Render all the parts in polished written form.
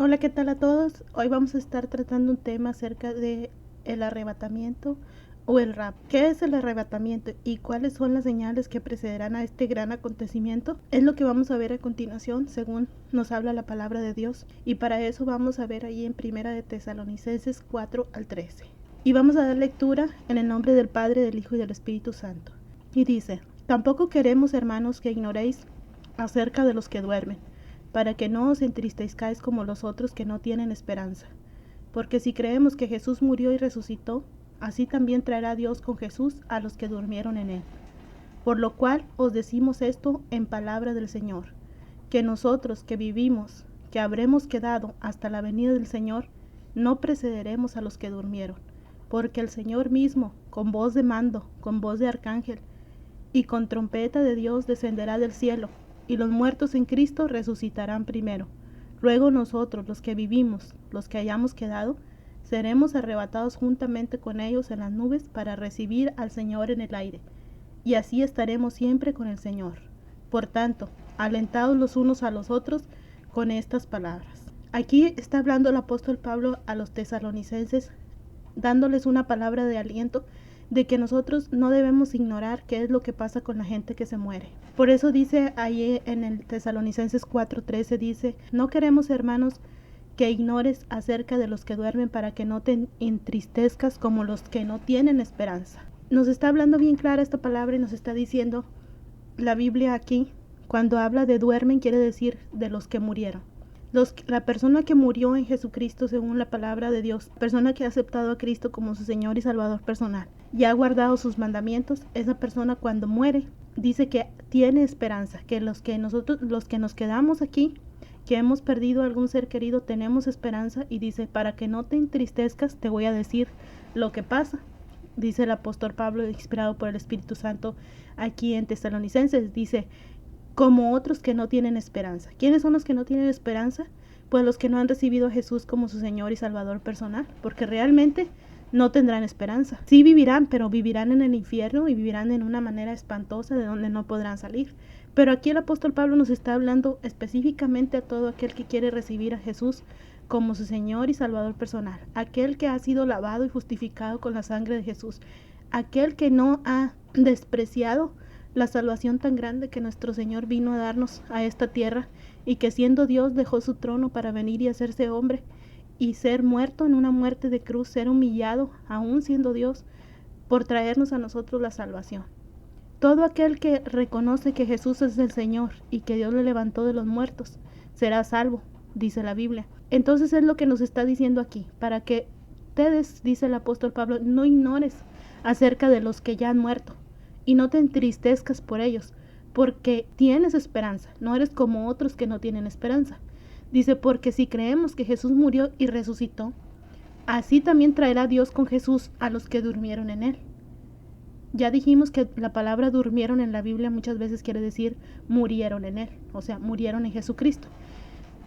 Hola, ¿qué tal a todos? Hoy vamos a estar tratando un tema acerca de el arrebatamiento o el rapto. ¿Qué es el arrebatamiento y cuáles son las señales que precederán a este gran acontecimiento? Es lo que vamos a ver a continuación, según nos habla la palabra de Dios. Y para eso vamos a ver ahí en Primera de Tesalonicenses 4 al 13. Y vamos a dar lectura en el nombre del Padre, del Hijo y del Espíritu Santo. Y dice: Tampoco queremos, hermanos, que ignoréis acerca de los que duermen, para que no os entristezcáis como los otros que no tienen esperanza. Porque si creemos que Jesús murió y resucitó, así también traerá Dios con Jesús a los que durmieron en él. Por lo cual os decimos esto en palabra del Señor, que nosotros que vivimos, que habremos quedado hasta la venida del Señor, no precederemos a los que durmieron, porque el Señor mismo, con voz de mando, con voz de arcángel, y con trompeta de Dios descenderá del cielo, y los muertos en Cristo resucitarán primero. Luego nosotros, los que vivimos, los que hayamos quedado, seremos arrebatados juntamente con ellos en las nubes para recibir al Señor en el aire, y así estaremos siempre con el Señor. Por tanto, alentados los unos a los otros con estas palabras. Aquí está hablando el apóstol Pablo a los tesalonicenses, dándoles una palabra de aliento de que nosotros no debemos ignorar qué es lo que pasa con la gente que se muere. Por eso dice ahí en el Tesalonicenses 4:13, dice: no queremos, hermanos, que ignores acerca de los que duermen, para que no te entristezcas como los que no tienen esperanza. Nos está hablando bien clara esta palabra y nos está diciendo la Biblia aquí, cuando habla de duermen, quiere decir de los que murieron. La persona que murió en Jesucristo, según la palabra de Dios, persona que ha aceptado a Cristo como su Señor y Salvador personal y ha guardado sus mandamientos, esa persona cuando muere dice que tiene esperanza, que los que nos quedamos aquí, que hemos perdido algún ser querido, tenemos esperanza. Y dice: para que no te entristezcas, te voy a decir lo que pasa. Dice el apóstol Pablo, inspirado por el Espíritu Santo, aquí en Tesalonicenses, dice: como otros que no tienen esperanza. ¿Quiénes son los que no tienen esperanza? Pues los que no han recibido a Jesús como su Señor y Salvador personal, porque realmente no tendrán esperanza. Sí vivirán, pero vivirán en el infierno y vivirán en una manera espantosa de donde no podrán salir. Pero aquí el apóstol Pablo nos está hablando específicamente a todo aquel que quiere recibir a Jesús como su Señor y Salvador personal, aquel que ha sido lavado y justificado con la sangre de Jesús, aquel que no ha despreciado la salvación tan grande que nuestro Señor vino a darnos a esta tierra, y que siendo Dios dejó su trono para venir y hacerse hombre y ser muerto en una muerte de cruz, ser humillado aún siendo Dios, por traernos a nosotros la salvación. Todo aquel que reconoce que Jesús es el Señor y que Dios le levantó de los muertos será salvo, dice la Biblia. Entonces es lo que nos está diciendo aquí, para que ustedes, dice el apóstol Pablo, no ignores acerca de los que ya han muerto y no te entristezcas por ellos, porque tienes esperanza, no eres como otros que no tienen esperanza. Dice: porque si creemos que Jesús murió y resucitó, así también traerá Dios con Jesús a los que durmieron en él. Ya dijimos que la palabra durmieron en la Biblia muchas veces quiere decir murieron en él, o sea, murieron en Jesucristo.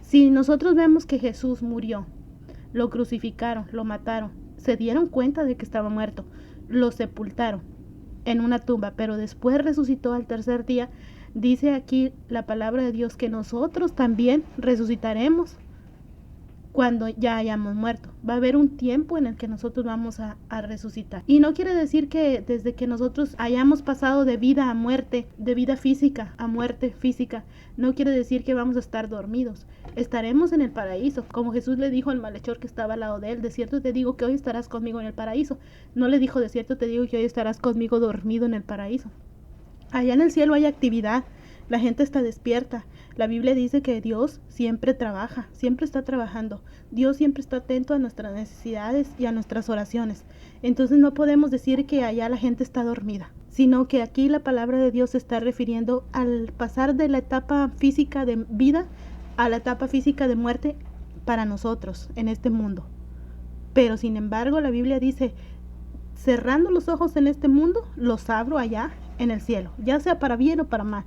Si nosotros vemos que Jesús murió, lo crucificaron, lo mataron, se dieron cuenta de que estaba muerto, lo sepultaron en una tumba, pero después resucitó al tercer día, dice aquí la palabra de Dios que nosotros también resucitaremos cuando ya hayamos muerto. Va a haber un tiempo en el que nosotros vamos a resucitar. Y no quiere decir que desde que nosotros hayamos pasado de vida a muerte, de vida física a muerte física, no quiere decir que vamos a estar dormidos. Estaremos en el paraíso, como Jesús le dijo al malhechor que estaba al lado de él: de cierto te digo que hoy estarás conmigo en el paraíso. No le dijo: de cierto te digo que hoy estarás conmigo dormido en el paraíso. Allá en el cielo hay actividad, la gente está despierta. La Biblia dice que Dios siempre trabaja, siempre está trabajando. Dios siempre está atento a nuestras necesidades y a nuestras oraciones. Entonces no podemos decir que allá la gente está dormida, sino que aquí la palabra de Dios se está refiriendo al pasar de la etapa física de vida a la etapa física de muerte para nosotros en este mundo. Pero sin embargo la Biblia dice: cerrando los ojos en este mundo, los abro allá en el cielo, ya sea para bien o para mal.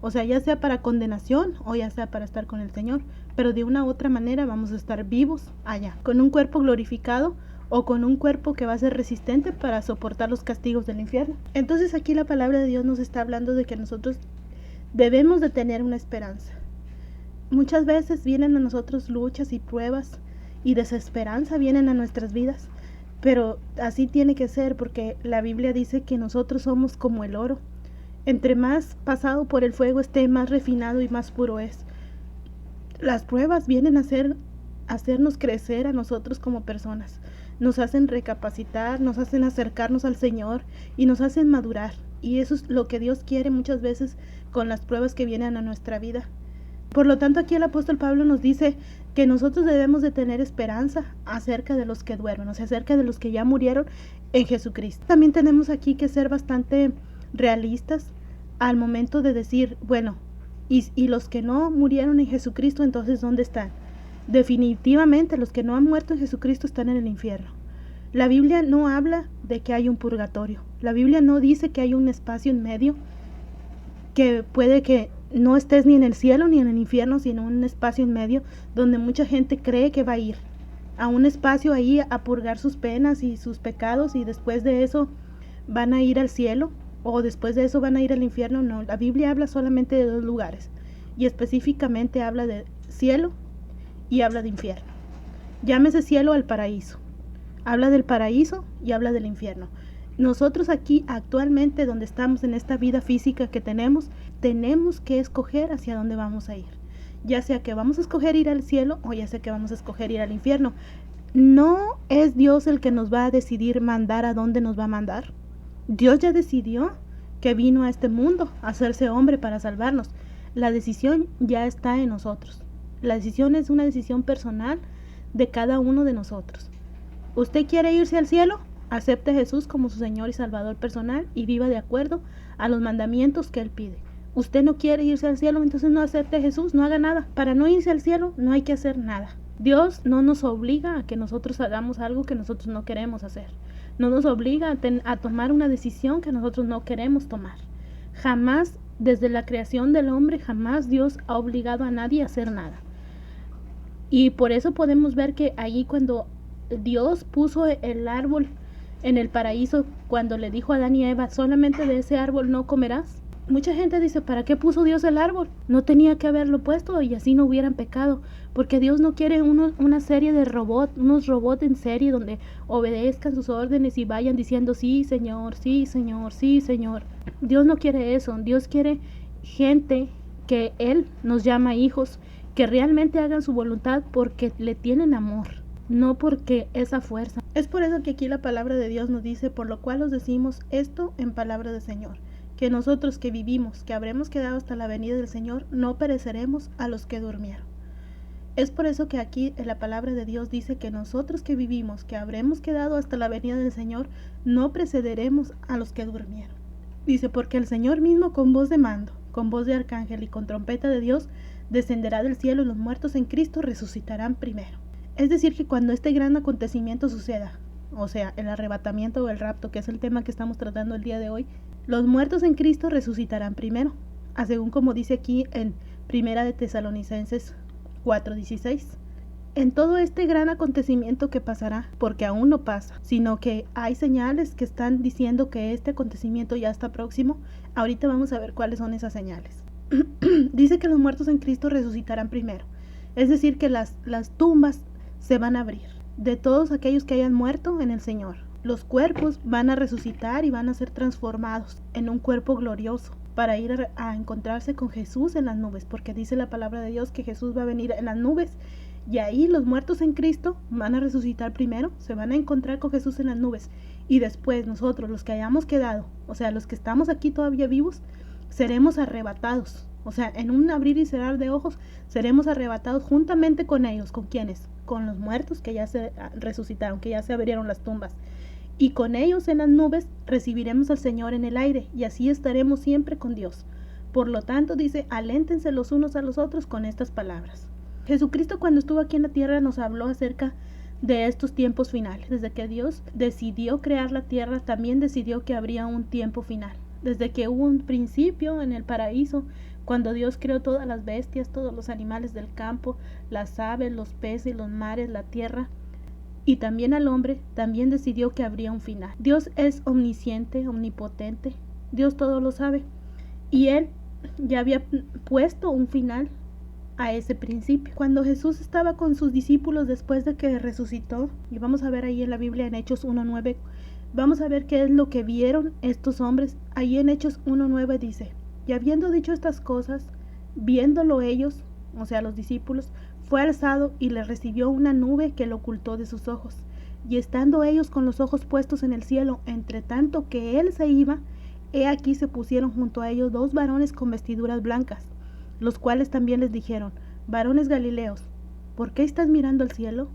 O sea, ya sea para condenación o ya sea para estar con el Señor, pero de una u otra manera vamos a estar vivos allá, con un cuerpo glorificado o con un cuerpo que va a ser resistente para soportar los castigos del infierno. Entonces aquí la palabra de Dios nos está hablando de que nosotros debemos de tener una esperanza. Muchas veces vienen a nosotros luchas y pruebas y desesperanza vienen a nuestras vidas, pero así tiene que ser porque la Biblia dice que nosotros somos como el oro. Entre más pasado por el fuego esté, más refinado y más puro es. Las pruebas vienen a hacernos crecer a nosotros como personas. Nos hacen recapacitar, nos hacen acercarnos al Señor y nos hacen madurar. Y eso es lo que Dios quiere muchas veces con las pruebas que vienen a nuestra vida. Por lo tanto, aquí el apóstol Pablo nos dice que nosotros debemos de tener esperanza acerca de los que duermen, o sea, acerca de los que ya murieron en Jesucristo. También tenemos aquí que ser bastante realistas al momento de decir, bueno, y los que no murieron en Jesucristo, entonces, ¿dónde están? Definitivamente los que no han muerto en Jesucristo están en el infierno. La Biblia no habla de que hay un purgatorio. La Biblia no dice que hay un espacio en medio que puede que no estés ni en el cielo ni en el infierno, sino un espacio en medio donde mucha gente cree que va a ir a un espacio ahí a purgar sus penas y sus pecados y después de eso van a ir al cielo o después de eso van a ir al infierno. No, la Biblia habla solamente de dos lugares y específicamente habla de cielo y habla de infierno. Llámese cielo al paraíso. Habla del paraíso y habla del infierno. Nosotros aquí actualmente donde estamos en esta vida física que tenemos que escoger hacia dónde vamos a ir. Ya sea que vamos a escoger ir al cielo o ya sea que vamos a escoger ir al infierno. No es Dios el que nos va a decidir mandar a dónde nos va a mandar. Dios ya decidió que vino a este mundo a hacerse hombre para salvarnos. La decisión ya está en nosotros. La decisión es una decisión personal de cada uno de nosotros. ¿Usted quiere irse al cielo? Acepte a Jesús como su Señor y Salvador personal y viva de acuerdo a los mandamientos que Él pide. Usted no quiere irse al cielo, entonces no acepte a Jesús, no haga nada. Para no irse al cielo no hay que hacer nada. Dios no nos obliga a que nosotros hagamos algo que nosotros no queremos hacer. No nos obliga a tomar una decisión que nosotros no queremos tomar. Jamás, desde la creación del hombre, jamás Dios ha obligado a nadie a hacer nada. Y por eso podemos ver que ahí cuando Dios puso el árbol en el paraíso, cuando le dijo a Adán y Eva, solamente de ese árbol no comerás. Mucha gente dice, ¿para qué puso Dios el árbol? No tenía que haberlo puesto y así no hubieran pecado, porque Dios no quiere una serie de unos robots en serie donde obedezcan sus órdenes y vayan diciendo, sí, Señor, sí, Señor, sí, Señor. Dios no quiere eso. Dios quiere gente que Él nos llama hijos, que realmente hagan su voluntad porque le tienen amor, no porque esa fuerza. Es por eso que aquí la palabra de Dios nos dice, por lo cual os decimos esto en palabra del Señor, que nosotros que vivimos, que habremos quedado hasta la venida del Señor, no pereceremos a los que durmieron. Es por eso que aquí en la palabra de Dios dice que nosotros que vivimos, que habremos quedado hasta la venida del Señor, no precederemos a los que durmieron. Dice, porque el Señor mismo con voz de mando, con voz de arcángel y con trompeta de Dios, descenderá del cielo y los muertos en Cristo resucitarán primero. Es decir, que cuando este gran acontecimiento suceda, o sea, el arrebatamiento o el rapto, que es el tema que estamos tratando el día de hoy, los muertos en Cristo resucitarán primero, según como dice aquí en Primera de Tesalonicenses 4:16. En todo este gran acontecimiento que pasará, porque aún no pasa, sino que hay señales que están diciendo que este acontecimiento ya está próximo, ahorita vamos a ver cuáles son esas señales. Dice que los muertos en Cristo resucitarán primero, es decir, que las tumbas se van a abrir de todos aquellos que hayan muerto en el Señor. Los cuerpos van a resucitar y van a ser transformados en un cuerpo glorioso para ir a encontrarse con Jesús en las nubes, porque dice la palabra de Dios que Jesús va a venir en las nubes y ahí los muertos en Cristo van a resucitar primero, se van a encontrar con Jesús en las nubes y después nosotros, los que hayamos quedado, o sea, los que estamos aquí todavía vivos, seremos arrebatados. O sea, en un abrir y cerrar de ojos, seremos arrebatados juntamente con ellos. ¿Con quiénes? Con los muertos que ya se resucitaron, que ya se abrieron las tumbas. Y con ellos en las nubes recibiremos al Señor en el aire, y así estaremos siempre con Dios. Por lo tanto, dice, aléntense los unos a los otros con estas palabras. Jesucristo cuando estuvo aquí en la tierra nos habló acerca de estos tiempos finales. Desde que Dios decidió crear la tierra, también decidió que habría un tiempo final. Desde que hubo un principio en el paraíso, cuando Dios creó todas las bestias, todos los animales del campo, las aves, los peces, los mares, la tierra, y también al hombre, también decidió que habría un final. Dios es omnisciente, omnipotente, Dios todo lo sabe, y Él ya había puesto un final a ese principio. Cuando Jesús estaba con sus discípulos después de que resucitó, y vamos a ver ahí en la Biblia en Hechos 1:9, vamos a ver qué es lo que vieron estos hombres. Ahí en Hechos 1:9 dice: y habiendo dicho estas cosas, viéndolo ellos, o sea los discípulos, fue alzado y le recibió una nube que lo ocultó de sus ojos. Y estando ellos con los ojos puestos en el cielo, entre tanto que él se iba, he aquí se pusieron junto a ellos 2 varones con vestiduras blancas, los cuales también les dijeron: varones Galileos, ¿por qué estás mirando al cielo?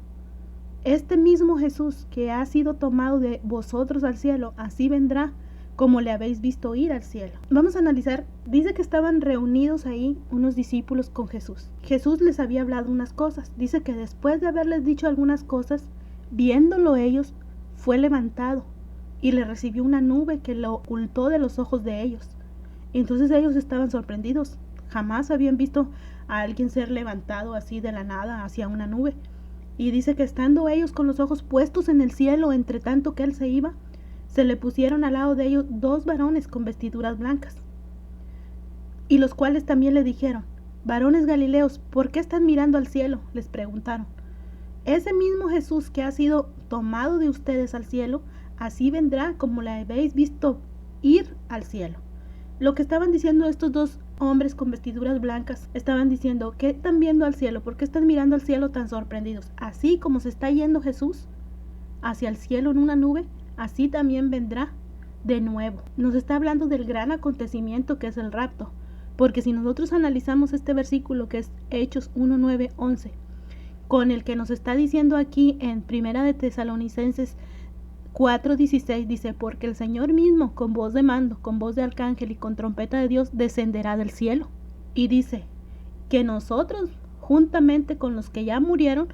Este mismo Jesús que ha sido tomado de vosotros al cielo, así vendrá como le habéis visto ir al cielo. Vamos a analizar, dice que estaban reunidos ahí unos discípulos con Jesús. Jesús les había hablado unas cosas. Dice que después de haberles dicho algunas cosas, viéndolo ellos, fue levantado y le recibió una nube que lo ocultó de los ojos de ellos. Entonces ellos estaban sorprendidos. Jamás habían visto a alguien ser levantado así de la nada hacia una nube. Y dice que estando ellos con los ojos puestos en el cielo, entre tanto que él se iba, se le pusieron al lado de ellos 2 varones con vestiduras blancas, y los cuales también le dijeron: varones Galileos, ¿por qué están mirando al cielo? Les preguntaron. Ese mismo Jesús que ha sido tomado de ustedes al cielo, así vendrá como le habéis visto ir al cielo. Lo que estaban diciendo estos 2 hombres con vestiduras blancas, estaban diciendo: ¿qué están viendo al cielo? ¿Por qué están mirando al cielo tan sorprendidos? Así como se está yendo Jesús hacia el cielo en una nube, así también vendrá de nuevo. Nos está hablando del gran acontecimiento que es el rapto, porque si nosotros analizamos este versículo que es Hechos 1:9-11, con el que nos está diciendo aquí en Primera de Tesalonicenses 4:16, dice: porque el Señor mismo, con voz de mando, con voz de arcángel y con trompeta de Dios, descenderá del cielo. Y dice que nosotros, juntamente con los que ya murieron,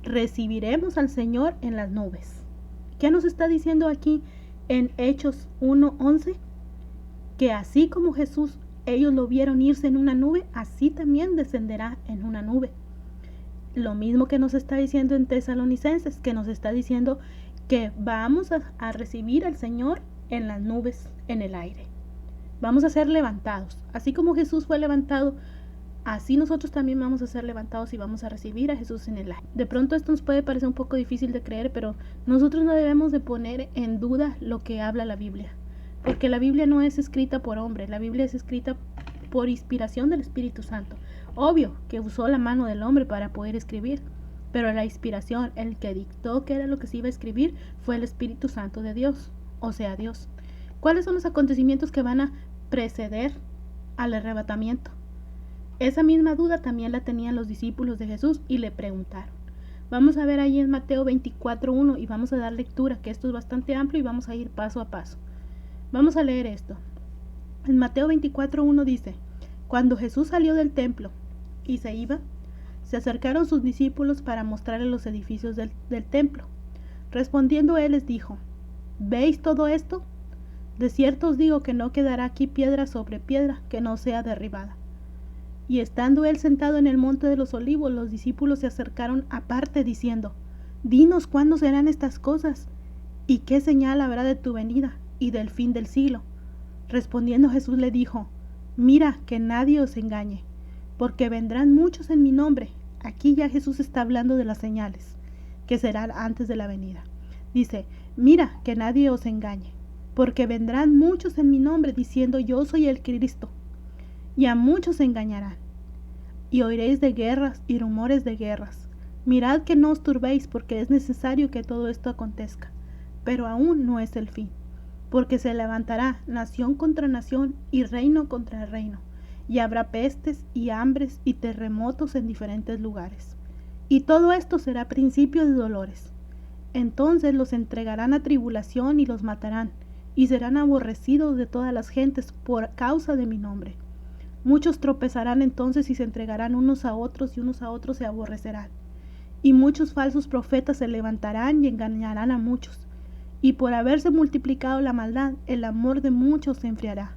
recibiremos al Señor en las nubes. ¿Qué nos está diciendo aquí en Hechos 1:11? Que así como Jesús, ellos lo vieron irse en una nube, así también descenderá en una nube. Lo mismo que nos está diciendo en Tesalonicenses, que nos está diciendo que vamos a recibir al Señor en las nubes, en el aire. Vamos a ser levantados. Así como Jesús fue levantado, así nosotros también vamos a ser levantados y vamos a recibir a Jesús en el aire. De pronto esto nos puede parecer un poco difícil de creer, pero nosotros no debemos de poner en duda lo que habla la Biblia. Porque la Biblia no es escrita por hombre, la Biblia es escrita por inspiración del Espíritu Santo. Obvio que usó la mano del hombre para poder escribir, pero la inspiración, el que dictó qué era lo que se iba a escribir, fue el Espíritu Santo de Dios, o sea, Dios. ¿Cuáles son los acontecimientos que van a preceder al arrebatamiento? Esa misma duda también la tenían los discípulos de Jesús y le preguntaron. Vamos a ver ahí en Mateo 24:1 y vamos a dar lectura, que esto es bastante amplio y vamos a ir paso a paso. Vamos a leer esto. En Mateo 24:1 dice: cuando Jesús salió del templo y se iba, se acercaron sus discípulos para mostrarle los edificios del templo. Respondiendo él les dijo: ¿veis todo esto? De cierto os digo que no quedará aquí piedra sobre piedra que no sea derribada. Y estando él sentado en el monte de los olivos, los discípulos se acercaron aparte diciendo: dinos cuándo serán estas cosas, y qué señal habrá de tu venida y del fin del siglo. Respondiendo Jesús le dijo: mira que nadie os engañe, porque vendrán muchos en mi nombre. Aquí ya Jesús está hablando de las señales que serán antes de la venida. Dice: mira que nadie os engañe, porque vendrán muchos en mi nombre diciendo: yo soy el Cristo. Y a muchos se engañarán. Y oiréis de guerras y rumores de guerras. Mirad que no os turbéis, porque es necesario que todo esto acontezca, pero aún no es el fin. Porque se levantará nación contra nación y reino contra reino, y habrá pestes y hambres y terremotos en diferentes lugares. Y todo esto será principio de dolores. Entonces los entregarán a tribulación y los matarán, y serán aborrecidos de todas las gentes por causa de mi nombre. Muchos tropezarán entonces y se entregarán unos a otros, y unos a otros se aborrecerán. Y muchos falsos profetas se levantarán y engañarán a muchos. Y por haberse multiplicado la maldad, el amor de muchos se enfriará.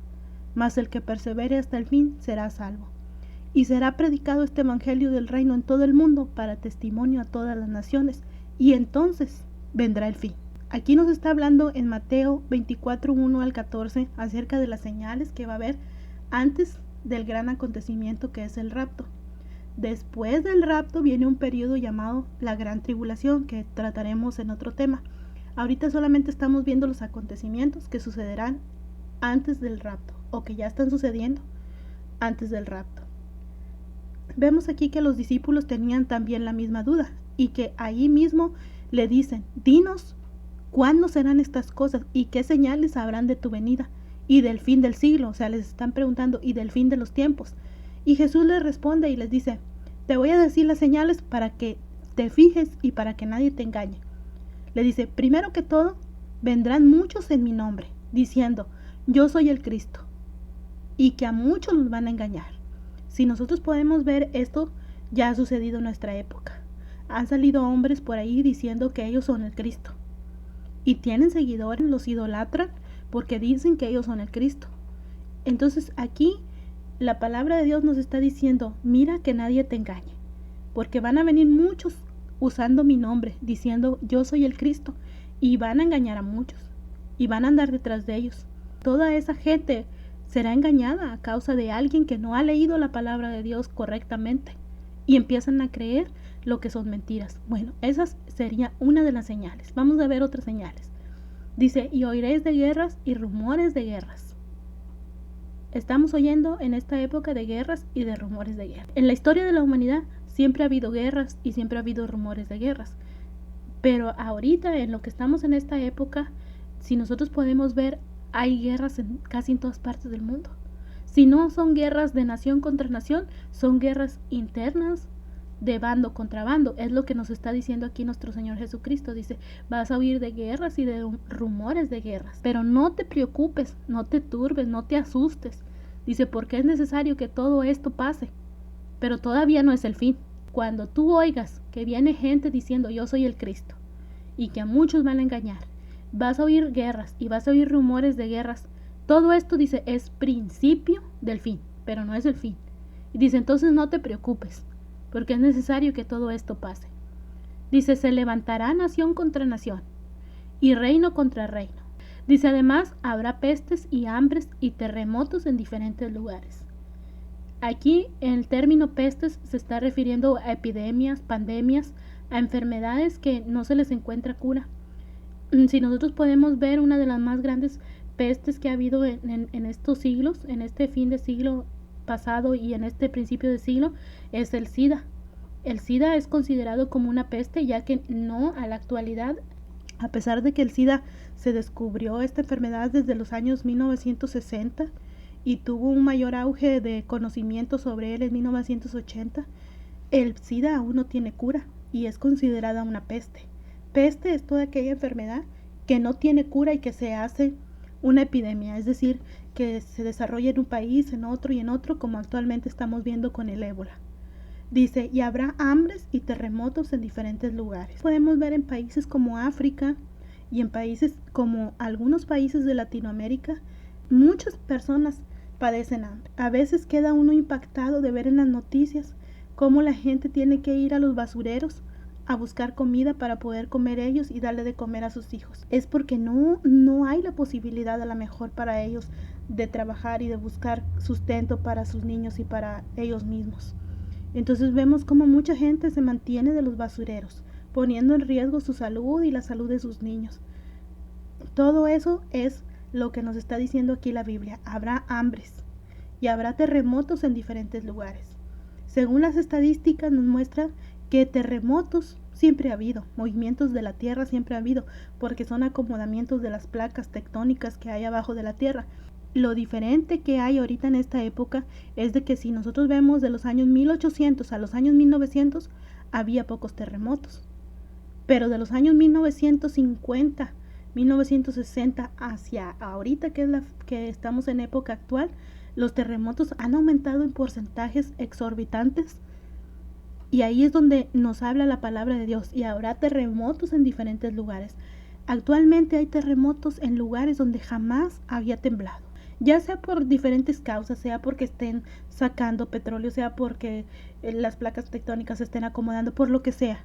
Mas el que persevere hasta el fin será salvo. Y será predicado este evangelio del reino en todo el mundo para testimonio a todas las naciones, y entonces vendrá el fin. Aquí nos está hablando en Mateo 24:1-14 acerca de las señales que va a haber antes del gran acontecimiento que es el rapto. Después del rapto viene un periodo llamado la Gran Tribulación, que trataremos en otro tema. Ahorita solamente estamos viendo los acontecimientos que sucederán antes del rapto, o que ya están sucediendo antes del rapto. Vemos aquí que los discípulos tenían también la misma duda, y que ahí mismo le dicen: dinos cuándo serán estas cosas y qué señales habrán de tu venida y del fin del siglo. O sea, les están preguntando: y del fin de los tiempos. Y Jesús les responde y les dice: te voy a decir las señales para que te fijes y para que nadie te engañe. Le dice: primero que todo, vendrán muchos en mi nombre, diciendo: yo soy el Cristo, y que a muchos los van a engañar. Si nosotros podemos ver esto, ya ha sucedido en nuestra época. Han salido hombres por ahí diciendo que ellos son el Cristo, y tienen seguidores, los idolatran porque dicen que ellos son el Cristo. Entonces aquí la palabra de Dios nos está diciendo: mira que nadie te engañe, porque van a venir muchos usando mi nombre, diciendo: yo soy el Cristo, y van a engañar a muchos, y van a andar detrás de ellos. Toda esa gente será engañada a causa de alguien que no ha leído la palabra de Dios correctamente, y empiezan a creer lo que son mentiras. Bueno, esa sería una de las señales. Vamos a ver otras señales. Dice: y oiréis de guerras y rumores de guerras. Estamos oyendo en esta época de guerras y de rumores de guerra. En la historia de la humanidad siempre ha habido guerras y siempre ha habido rumores de guerras. Pero ahorita, en lo que estamos en esta época, si nosotros podemos ver, hay guerras casi en todas partes del mundo. Si no son guerras de nación contra nación, son guerras internas de bando contra bando. Es lo que nos está diciendo aquí nuestro Señor Jesucristo. Dice: vas a oír de guerras y de rumores de guerras, pero no te preocupes, no te turbes, no te asustes. Dice: porque es necesario que todo esto pase, pero todavía no es el fin. Cuando tú oigas que viene gente diciendo: yo soy el Cristo, y que a muchos van a engañar, vas a oír guerras y vas a oír rumores de guerras. Todo esto, dice, es principio del fin, pero no es el fin. Y dice: entonces no te preocupes, porque es necesario que todo esto pase. Dice: se levantará nación contra nación y reino contra reino. Dice: además habrá pestes y hambres y terremotos en diferentes lugares. Aquí el término pestes se está refiriendo a epidemias, pandemias, a enfermedades que no se les encuentra cura. Si nosotros podemos ver, una de las más grandes pestes que ha habido en estos siglos, en este fin de siglo pasado y en este principio de siglo, es el SIDA. El SIDA es considerado como una peste, ya que no, a la actualidad, a pesar de que el SIDA se descubrió esta enfermedad desde los años 1960 y tuvo un mayor auge de conocimiento sobre él en 1980, el SIDA aún no tiene cura y es considerada una peste. Peste es toda aquella enfermedad que no tiene cura y que se hace una epidemia, es decir, que se desarrolla en un país, en otro y en otro, como actualmente estamos viendo con el ébola. Dice: y habrá hambres y terremotos en diferentes lugares. Podemos ver en países como África y en países como algunos países de Latinoamérica, muchas personas padecen hambre. A veces queda uno impactado de ver en las noticias cómo la gente tiene que ir a los basureros a buscar comida para poder comer ellos y darle de comer a sus hijos. Es porque no hay la posibilidad a lo mejor para ellos de trabajar y de buscar sustento para sus niños y para ellos mismos. Entonces vemos cómo mucha gente se mantiene de los basureros, poniendo en riesgo su salud y la salud de sus niños. Todo eso es lo que nos está diciendo aquí la Biblia. Habrá hambres y habrá terremotos en diferentes lugares. Según las estadísticas nos muestran que terremotos siempre ha habido, movimientos de la tierra siempre ha habido, porque son acomodamientos de las placas tectónicas que hay abajo de la tierra. Lo diferente que hay ahorita en esta época es de que si nosotros vemos de los años 1800 a los años 1900, había pocos terremotos. Pero de los años 1950, 1960 hacia ahorita, que es que estamos en época actual, los terremotos han aumentado en porcentajes exorbitantes. Y ahí es donde nos habla la palabra de Dios. Y habrá terremotos en diferentes lugares. Actualmente hay terremotos en lugares donde jamás había temblado. Ya sea por diferentes causas, sea porque estén sacando petróleo, sea porque las placas tectónicas se estén acomodando, por lo que sea.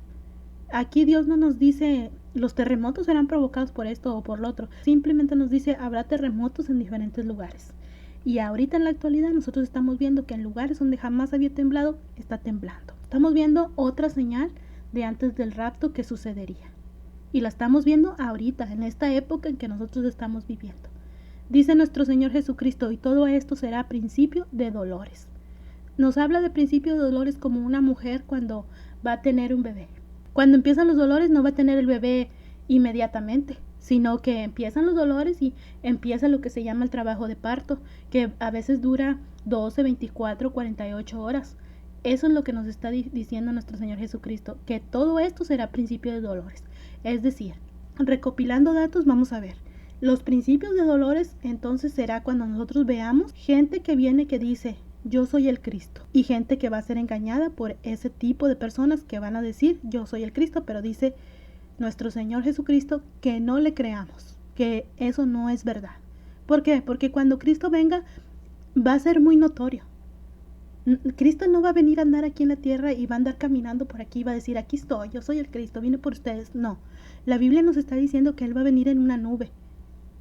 Aquí Dios no nos dice los terremotos serán provocados por esto o por lo otro. Simplemente nos dice habrá terremotos en diferentes lugares. Y ahorita en la actualidad nosotros estamos viendo que en lugares donde jamás había temblado, está temblando. Estamos viendo otra señal de antes del rapto que sucedería. Y la estamos viendo ahorita, en esta época en que nosotros estamos viviendo. Dice nuestro Señor Jesucristo, y todo esto será principio de dolores. Nos habla de principio de dolores como una mujer cuando va a tener un bebé. Cuando empiezan los dolores no va a tener el bebé inmediatamente, sino que empiezan los dolores y empieza lo que se llama el trabajo de parto, que a veces dura 12, 24, 48 horas. Eso es lo que nos está diciendo nuestro Señor Jesucristo, que todo esto será principio de dolores. Es decir, recopilando datos, vamos a ver. Los principios de dolores entonces será cuando nosotros veamos gente que viene que dice, yo soy el Cristo, y gente que va a ser engañada por ese tipo de personas que van a decir, yo soy el Cristo, pero dice nuestro Señor Jesucristo que no le creamos, que eso no es verdad. ¿Por qué? Porque cuando Cristo venga va a ser muy notorio. Cristo no va a venir a andar aquí en la tierra y va a andar caminando por aquí y va a decir, aquí estoy, yo soy el Cristo, vine por ustedes. No, la Biblia nos está diciendo que Él va a venir en una nube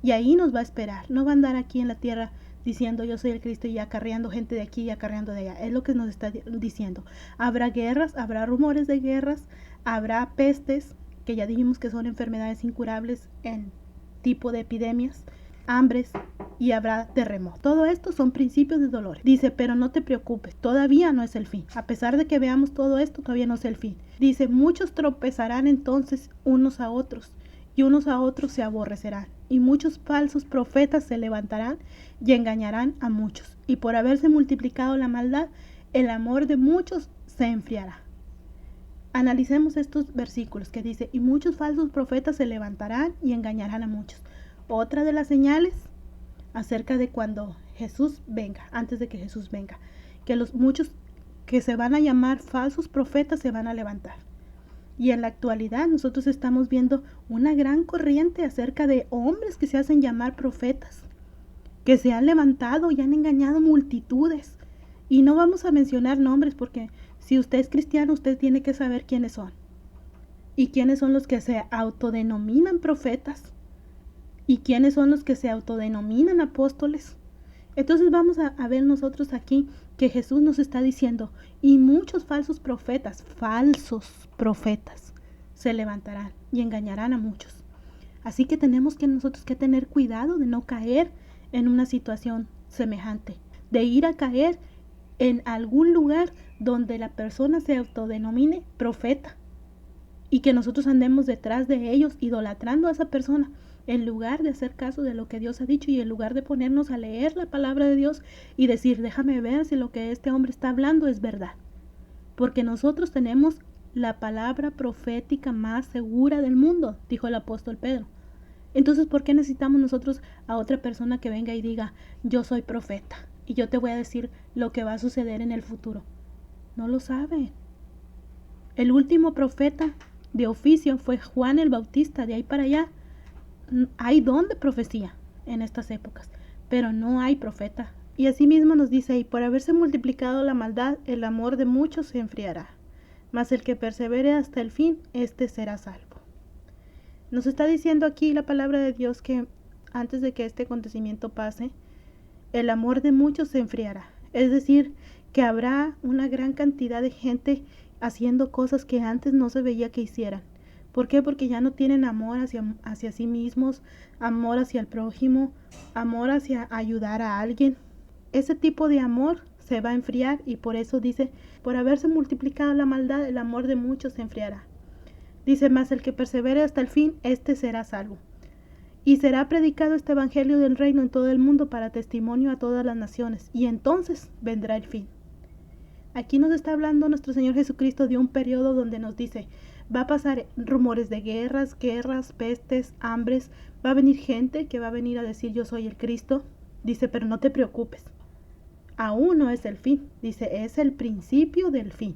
y ahí nos va a esperar. No va a andar aquí en la tierra diciendo yo soy el Cristo y acarreando gente de aquí y acarreando de allá. Es lo que nos está diciendo. Habrá guerras, habrá rumores de guerras, habrá pestes, que ya dijimos que son enfermedades incurables en tipo de epidemias, hambres, y habrá terremotos. Todo esto son principios de dolores. Dice, pero no te preocupes, todavía no es el fin. A pesar de que veamos todo esto, todavía no es el fin. Dice, muchos tropezarán entonces unos a otros, y unos a otros se aborrecerán. Y muchos falsos profetas se levantarán y engañarán a muchos. Y por haberse multiplicado la maldad, el amor de muchos se enfriará. Analicemos estos versículos que dice, y muchos falsos profetas se levantarán y engañarán a muchos. Otra de las señales acerca de cuando Jesús venga, antes de que Jesús venga, que los muchos que se van a llamar falsos profetas se van a levantar. Y en la actualidad nosotros estamos viendo una gran corriente acerca de hombres que se hacen llamar profetas, que se han levantado y han engañado multitudes. Y no vamos a mencionar nombres porque si usted es cristiano, usted tiene que saber quiénes son. Y quiénes son los que se autodenominan profetas. Y quiénes son los que se autodenominan apóstoles. Entonces vamos a ver nosotros aquí que Jesús nos está diciendo, y muchos falsos profetas se levantarán y engañarán a muchos. Así que tenemos que nosotros que tener cuidado de no caer en una situación semejante, de ir a caer en algún lugar donde la persona se autodenomine profeta y que nosotros andemos detrás de ellos idolatrando a esa persona, en lugar de hacer caso de lo que Dios ha dicho y en lugar de ponernos a leer la palabra de Dios y decir, déjame ver si lo que este hombre está hablando es verdad. Porque nosotros tenemos la palabra profética más segura del mundo, dijo el apóstol Pedro. Entonces, ¿por qué necesitamos nosotros a otra persona que venga y diga, yo soy profeta y yo te voy a decir lo que va a suceder en el futuro? No lo sabe. El último profeta de oficio fue Juan el Bautista. De ahí para allá hay don de profecía en estas épocas, pero no hay profeta. Y asimismo nos dice, y por haberse multiplicado la maldad, el amor de muchos se enfriará, mas el que persevere hasta el fin, éste será salvo. Nos está diciendo aquí la palabra de Dios que antes de que este acontecimiento pase, el amor de muchos se enfriará. Es decir, que habrá una gran cantidad de gente haciendo cosas que antes no se veía que hicieran. ¿Por qué? Porque ya no tienen amor hacia sí mismos, amor hacia el prójimo, amor hacia ayudar a alguien. Ese tipo de amor se va a enfriar y por eso dice, por haberse multiplicado la maldad, el amor de muchos se enfriará. Dice, mas el que persevere hasta el fin, éste será salvo. Y será predicado este evangelio del reino en todo el mundo para testimonio a todas las naciones, y entonces vendrá el fin. Aquí nos está hablando nuestro Señor Jesucristo de un periodo donde nos dice, va a pasar rumores de guerras, pestes, hambres, va a venir gente que va a venir a decir yo soy el Cristo. Dice, pero no te preocupes, aún no es el fin. Dice, es el principio del fin,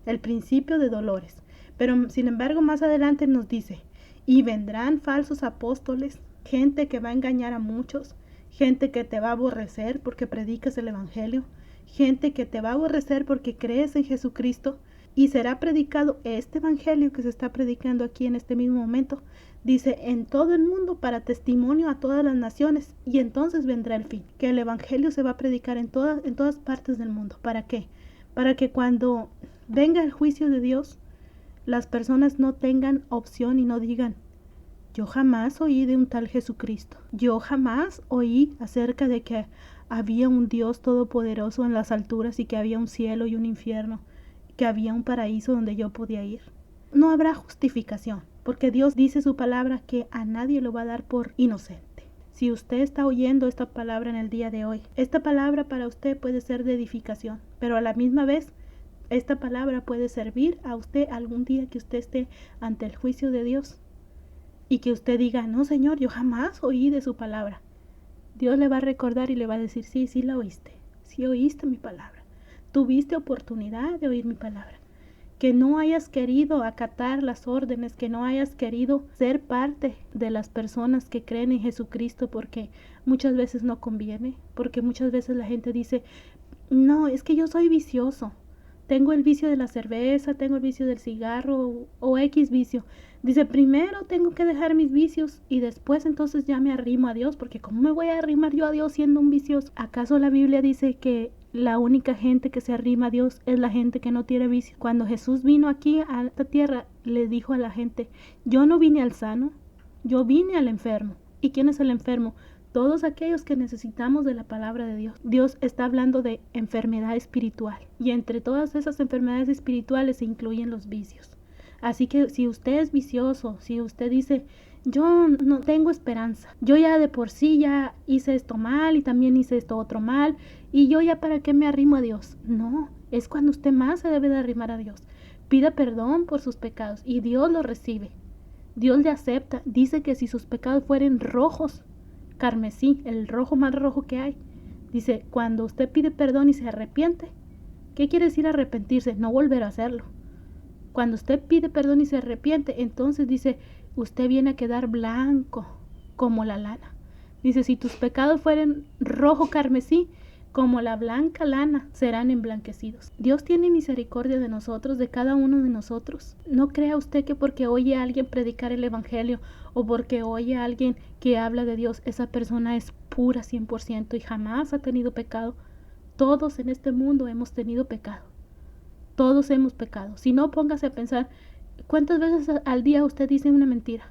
el principio de dolores. Pero sin embargo más adelante nos dice, y vendrán falsos apóstoles, gente que va a engañar a muchos, gente que te va a aborrecer porque predicas el evangelio, gente que te va a aborrecer porque crees en Jesucristo, y será predicado este evangelio que se está predicando aquí en este mismo momento, dice, en todo el mundo para testimonio a todas las naciones, y entonces vendrá el fin, que el evangelio se va a predicar en todas partes del mundo. ¿Para qué? Para que cuando venga el juicio de Dios, las personas no tengan opción y no digan, yo jamás oí de un tal Jesucristo, yo jamás oí acerca de que había un Dios todopoderoso en las alturas y que había un cielo y un infierno, que había un paraíso donde yo podía ir. No habrá justificación, porque Dios dice su palabra que a nadie lo va a dar por inocente. Si usted está oyendo esta palabra en el día de hoy, esta palabra para usted puede ser de edificación, pero a la misma vez, esta palabra puede servir a usted algún día que usted esté ante el juicio de Dios y que usted diga, no Señor, yo jamás oí de su palabra. Dios le va a recordar y le va a decir, sí, sí la oíste, sí oíste mi palabra, tuviste oportunidad de oír mi palabra. Que no hayas querido acatar las órdenes, que no hayas querido ser parte de las personas que creen en Jesucristo, porque muchas veces no conviene, porque muchas veces la gente dice, no, es que yo soy vicioso, tengo el vicio de la cerveza, tengo el vicio del cigarro o X vicio. Dice, primero tengo que dejar mis vicios y después entonces ya me arrimo a Dios, porque ¿cómo me voy a arrimar yo a Dios siendo un vicioso? ¿Acaso la Biblia dice que la única gente que se arrima a Dios es la gente que no tiene vicio? Cuando Jesús vino aquí a esta tierra, le dijo a la gente, yo no vine al sano, yo vine al enfermo. ¿Y quién es el enfermo? Todos aquellos que necesitamos de la palabra de Dios. Dios está hablando de enfermedad espiritual. Y entre todas esas enfermedades espirituales se incluyen los vicios. Así que si usted es vicioso, si usted dice, yo no tengo esperanza, yo ya de por sí ya hice esto mal y también hice esto otro mal, y yo ya para qué me arrimo a Dios. No, es cuando usted más se debe de arrimar a Dios. Pida perdón por sus pecados y Dios lo recibe. Dios le acepta. Dice que si sus pecados fueren rojos, carmesí, el rojo más rojo que hay. Dice, cuando usted pide perdón y se arrepiente, ¿qué quiere decir arrepentirse? No volver a hacerlo. Cuando usted pide perdón y se arrepiente, entonces dice, usted viene a quedar blanco como la lana. Dice, si tus pecados fueren rojo carmesí, como la blanca lana, serán emblanquecidos. Dios tiene misericordia de nosotros, de cada uno de nosotros. No crea usted que porque oye a alguien predicar el evangelio o porque oye a alguien que habla de Dios, esa persona es pura 100% y jamás ha tenido pecado. Todos en este mundo hemos tenido pecado. Todos hemos pecado. Si no, póngase a pensar, ¿cuántas veces al día usted dice una mentira?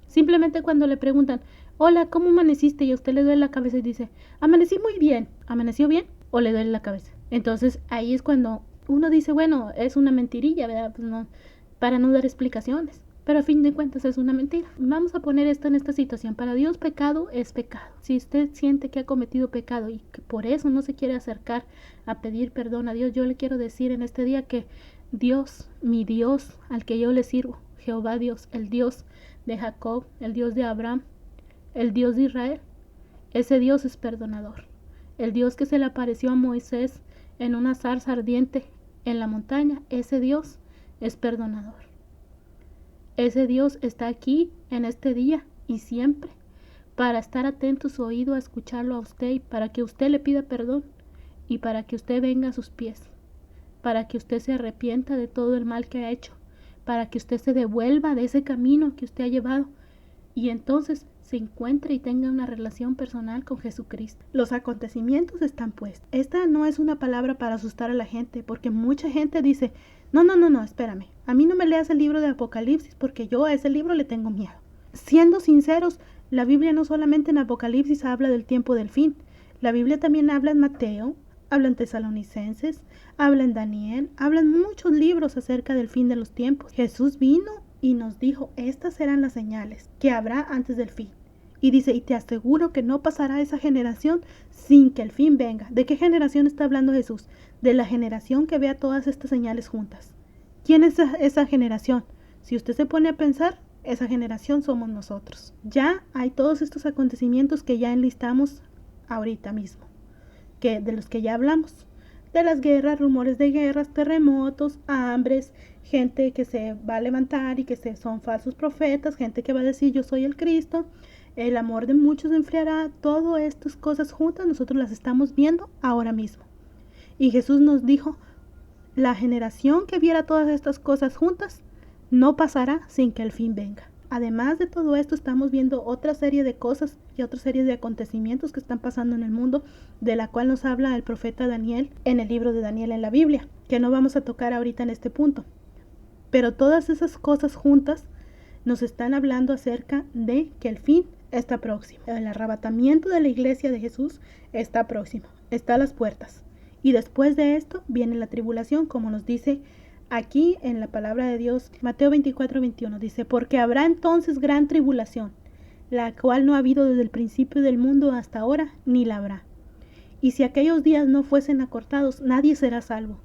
Simplemente cuando le preguntan, hola, ¿cómo amaneciste? Y a usted le duele la cabeza y dice, amanecí muy bien. ¿Amaneció bien? ¿O le duele la cabeza? Entonces ahí es cuando uno dice, bueno, es una mentirilla, ¿verdad? Pues no, para no dar explicaciones. Pero a fin de cuentas es una mentira. Vamos a poner esto en esta situación. Para Dios pecado es pecado. Si usted siente que ha cometido pecado y que por eso no se quiere acercar a pedir perdón a Dios, yo le quiero decir en este día que Dios, mi Dios, al que yo le sirvo, Jehová Dios, el Dios de Jacob, el Dios de Abraham, el Dios de Israel, ese Dios es perdonador. El Dios que se le apareció a Moisés en una zarza ardiente en la montaña, ese Dios es perdonador. Ese Dios está aquí en este día y siempre para estar atento su oído a escucharlo a usted y para que usted le pida perdón y para que usted venga a sus pies, para que usted se arrepienta de todo el mal que ha hecho, para que usted se devuelva de ese camino que usted ha llevado y entonces se encuentre y tenga una relación personal con Jesucristo. Los acontecimientos están puestos. Esta no es una palabra para asustar a la gente, porque mucha gente dice, no, espérame, a mí no me leas el libro de Apocalipsis porque yo a ese libro le tengo miedo. Siendo sinceros, la Biblia no solamente en Apocalipsis habla del tiempo del fin, la Biblia también habla en Mateo, habla en Tesalonicenses, habla en Daniel, habla en muchos libros acerca del fin de los tiempos. Jesús vino y nos dijo, estas serán las señales que habrá antes del fin. Y dice, y te aseguro que no pasará esa generación sin que el fin venga. ¿De qué generación está hablando Jesús? De la generación que vea todas estas señales juntas. ¿Quién es esa generación? Si usted se pone a pensar, esa generación somos nosotros. Ya hay todos estos acontecimientos que ya enlistamos ahorita mismo, que de los que ya hablamos. De las guerras, rumores de guerras, terremotos, hambres, gente que se va a levantar y que son falsos profetas, gente que va a decir yo soy el Cristo, el amor de muchos se enfriará. Todas estas cosas juntas nosotros las estamos viendo ahora mismo. Y Jesús nos dijo, la generación que viera todas estas cosas juntas no pasará sin que el fin venga. Además de todo esto, estamos viendo otra serie de cosas y otra serie de acontecimientos que están pasando en el mundo, de la cual nos habla el profeta Daniel en el libro de Daniel en la Biblia, que no vamos a tocar ahorita en este punto. Pero todas esas cosas juntas nos están hablando acerca de que el fin está próximo. El arrebatamiento de la iglesia de Jesús está próximo, está a las puertas. Y después de esto viene la tribulación, como nos dice aquí en la palabra de Dios, Mateo 24:21, dice, porque habrá entonces gran tribulación, la cual no ha habido desde el principio del mundo hasta ahora, ni la habrá. Y si aquellos días no fuesen acortados, nadie será salvo,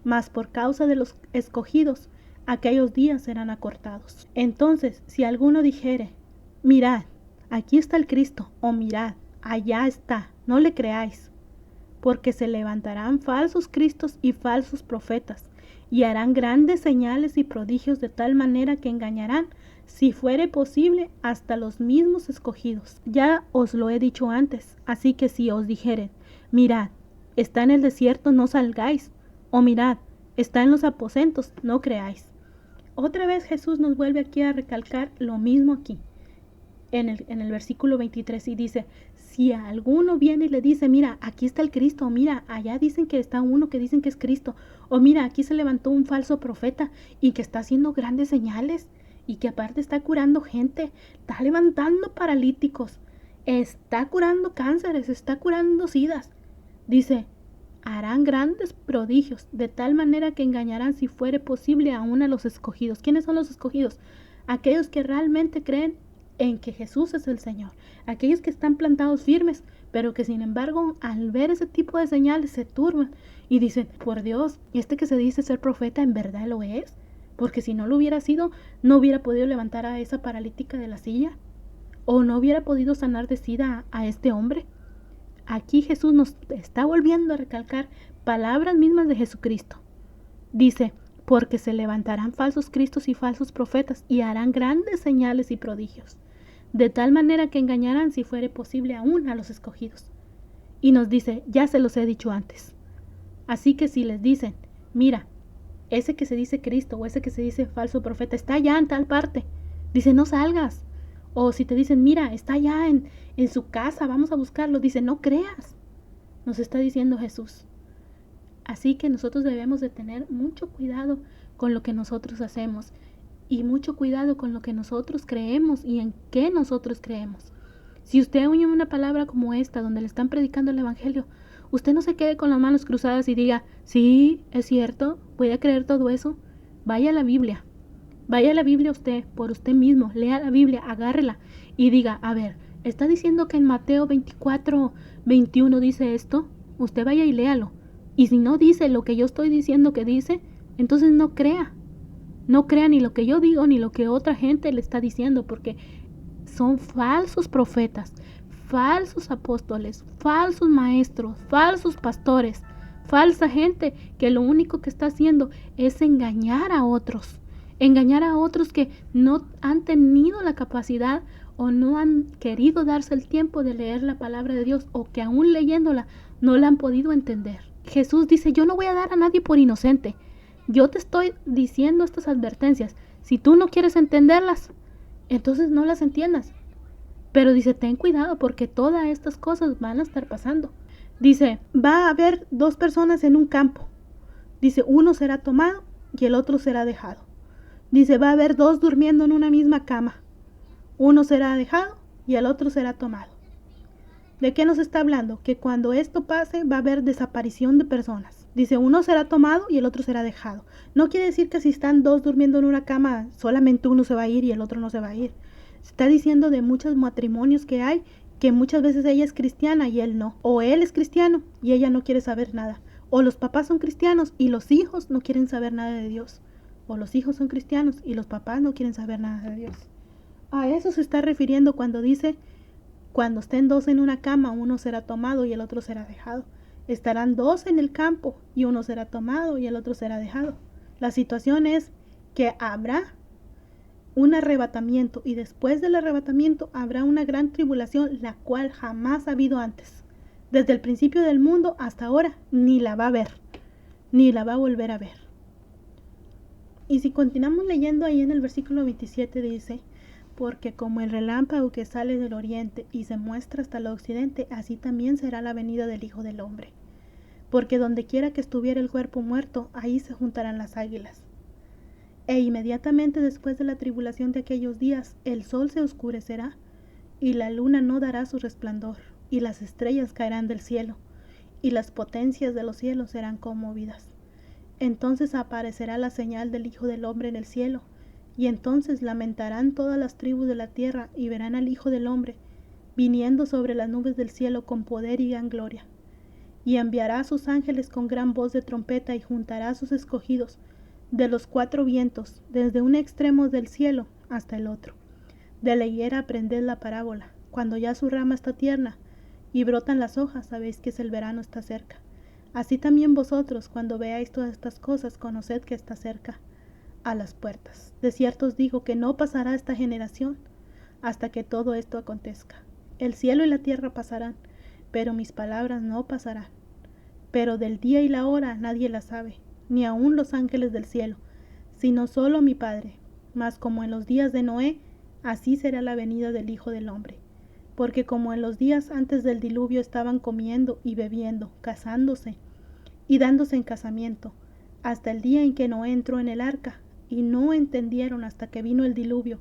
mas por causa de los escogidos, aquellos días serán acortados. Entonces, si alguno dijere, mirad, aquí está el Cristo, o mirad, allá está, no le creáis, porque se levantarán falsos cristos y falsos profetas, y harán grandes señales y prodigios de tal manera que engañarán, si fuere posible, hasta los mismos escogidos. Ya os lo he dicho antes, así que si os dijeren, mirad, está en el desierto, no salgáis, o mirad, está en los aposentos, no creáis. Otra vez Jesús nos vuelve aquí a recalcar lo mismo aquí, en el versículo 23, y dice, si alguno viene y le dice, mira, aquí está el Cristo, o mira, allá dicen que está uno que dicen que es Cristo, o mira, aquí se levantó un falso profeta y que está haciendo grandes señales, y que aparte está curando gente, está levantando paralíticos, está curando cánceres, está curando sidas, dice, harán grandes prodigios, de tal manera que engañarán, si fuere posible, aún a los escogidos. ¿Quiénes son los escogidos? Aquellos que realmente creen en que Jesús es el Señor, aquellos que están plantados firmes, pero que sin embargo al ver ese tipo de señales se turban y dicen, por Dios, este que se dice ser profeta en verdad lo es, porque si no lo hubiera sido, no hubiera podido levantar a esa paralítica de la silla, o no hubiera podido sanar de sida a este hombre. Aquí Jesús nos está volviendo a recalcar palabras mismas de Jesucristo. Dice, porque se levantarán falsos cristos y falsos profetas y harán grandes señales y prodigios, de tal manera que engañarán, si fuere posible, aún a los escogidos. Y nos dice, ya se los he dicho antes. Así que si les dicen, mira, ese que se dice Cristo o ese que se dice falso profeta está allá en tal parte, dice, no salgas. O si te dicen, mira, está allá en su casa, vamos a buscarlo, dice, no creas. Nos está diciendo Jesús. Así que nosotros debemos de tener mucho cuidado con lo que nosotros hacemos y mucho cuidado con lo que nosotros creemos y en qué nosotros creemos. Si usted oye una palabra como esta, donde le están predicando el evangelio, usted no se quede con las manos cruzadas y diga, sí, es cierto, voy a creer todo eso. Vaya a la Biblia. Vaya a la Biblia usted, por usted mismo, lea la Biblia, agárrela y diga, a ver, ¿está diciendo que en Mateo 24:21 dice esto? Usted vaya y léalo. Y si no dice lo que yo estoy diciendo que dice, entonces no crea. No crea ni lo que yo digo ni lo que otra gente le está diciendo, porque son falsos profetas, falsos apóstoles, falsos maestros, falsos pastores, falsa gente que lo único que está haciendo es engañar a otros que no han tenido la capacidad o no han querido darse el tiempo de leer la palabra de Dios, o que aún leyéndola no la han podido entender. Jesús dice, yo no voy a dar a nadie por inocente. Yo te estoy diciendo estas advertencias. Si tú no quieres entenderlas, entonces no las entiendas. Pero dice, ten cuidado porque todas estas cosas van a estar pasando. Dice, va a haber dos personas en un campo. Dice, uno será tomado y el otro será dejado. Dice, va a haber dos durmiendo en una misma cama. Uno será dejado y el otro será tomado. ¿De qué nos está hablando? Que cuando esto pase va a haber desaparición de personas. Dice, uno será tomado y el otro será dejado. No quiere decir que si están dos durmiendo en una cama, solamente uno se va a ir y el otro no se va a ir. Se está diciendo de muchos matrimonios que hay, que muchas veces ella es cristiana y él no. O él es cristiano y ella no quiere saber nada. O los papás son cristianos y los hijos no quieren saber nada de Dios. O los hijos son cristianos y los papás no quieren saber nada de Dios. A eso se está refiriendo cuando dice, cuando estén dos en una cama, uno será tomado y el otro será dejado. Estarán dos en el campo y uno será tomado y el otro será dejado. La situación es que habrá un arrebatamiento y después del arrebatamiento habrá una gran tribulación, la cual jamás ha habido antes. Desde el principio del mundo hasta ahora ni la va a haber. ni la va a volver a ver. Y si continuamos leyendo ahí en el versículo 27 dice, porque como el relámpago que sale del oriente y se muestra hasta el occidente, así también será la venida del Hijo del Hombre. Porque donde quiera que estuviera el cuerpo muerto, ahí se juntarán las águilas. E inmediatamente después de la tribulación de aquellos días, el sol se oscurecerá, y la luna no dará su resplandor, y las estrellas caerán del cielo, y las potencias de los cielos serán conmovidas. Entonces aparecerá la señal del Hijo del Hombre en el cielo, y entonces lamentarán todas las tribus de la tierra, y verán al Hijo del Hombre, viniendo sobre las nubes del cielo con poder y gran gloria. Y enviará a sus ángeles con gran voz de trompeta, y juntará a sus escogidos de los cuatro vientos, desde un extremo del cielo hasta el otro. De la higuera aprended la parábola. Cuando ya su rama está tierna y brotan las hojas, sabéis que el verano está cerca. Así también vosotros, cuando veáis todas estas cosas, conoced que está cerca, a las puertas. De cierto os digo que no pasará esta generación hasta que todo esto acontezca. El cielo y la tierra pasarán, pero mis palabras no pasarán. Pero del día y la hora nadie la sabe, ni aun los ángeles del cielo, sino solo mi Padre. Mas como en los días de Noé, así será la venida del Hijo del Hombre. Porque como en los días antes del diluvio estaban comiendo y bebiendo, casándose y dándose en casamiento, hasta el día en que Noé entró en el arca, y no entendieron hasta que vino el diluvio,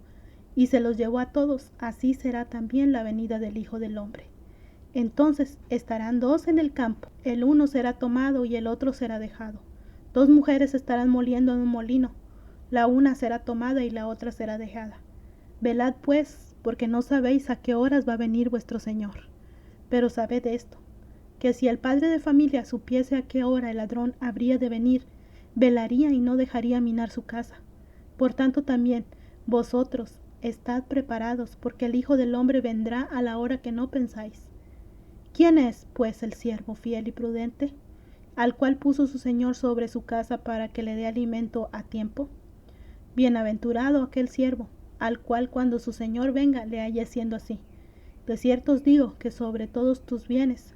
y se los llevó a todos, así será también la venida del Hijo del Hombre. Entonces estarán dos en el campo, el uno será tomado y el otro será dejado. Dos mujeres estarán moliendo en un molino, la una será tomada y la otra será dejada. Velad pues, porque no sabéis a qué horas va a venir vuestro Señor. Pero sabed esto, que si el padre de familia supiese a qué hora el ladrón habría de venir, velaría y no dejaría minar su casa. Por tanto también, vosotros estad preparados, porque el Hijo del Hombre vendrá a la hora que no pensáis. ¿Quién es, pues, el siervo fiel y prudente, al cual puso su Señor sobre su casa para que le dé alimento a tiempo? Bienaventurado aquel siervo, al cual cuando su Señor venga le halle siendo así. De cierto os digo que sobre todos sus bienes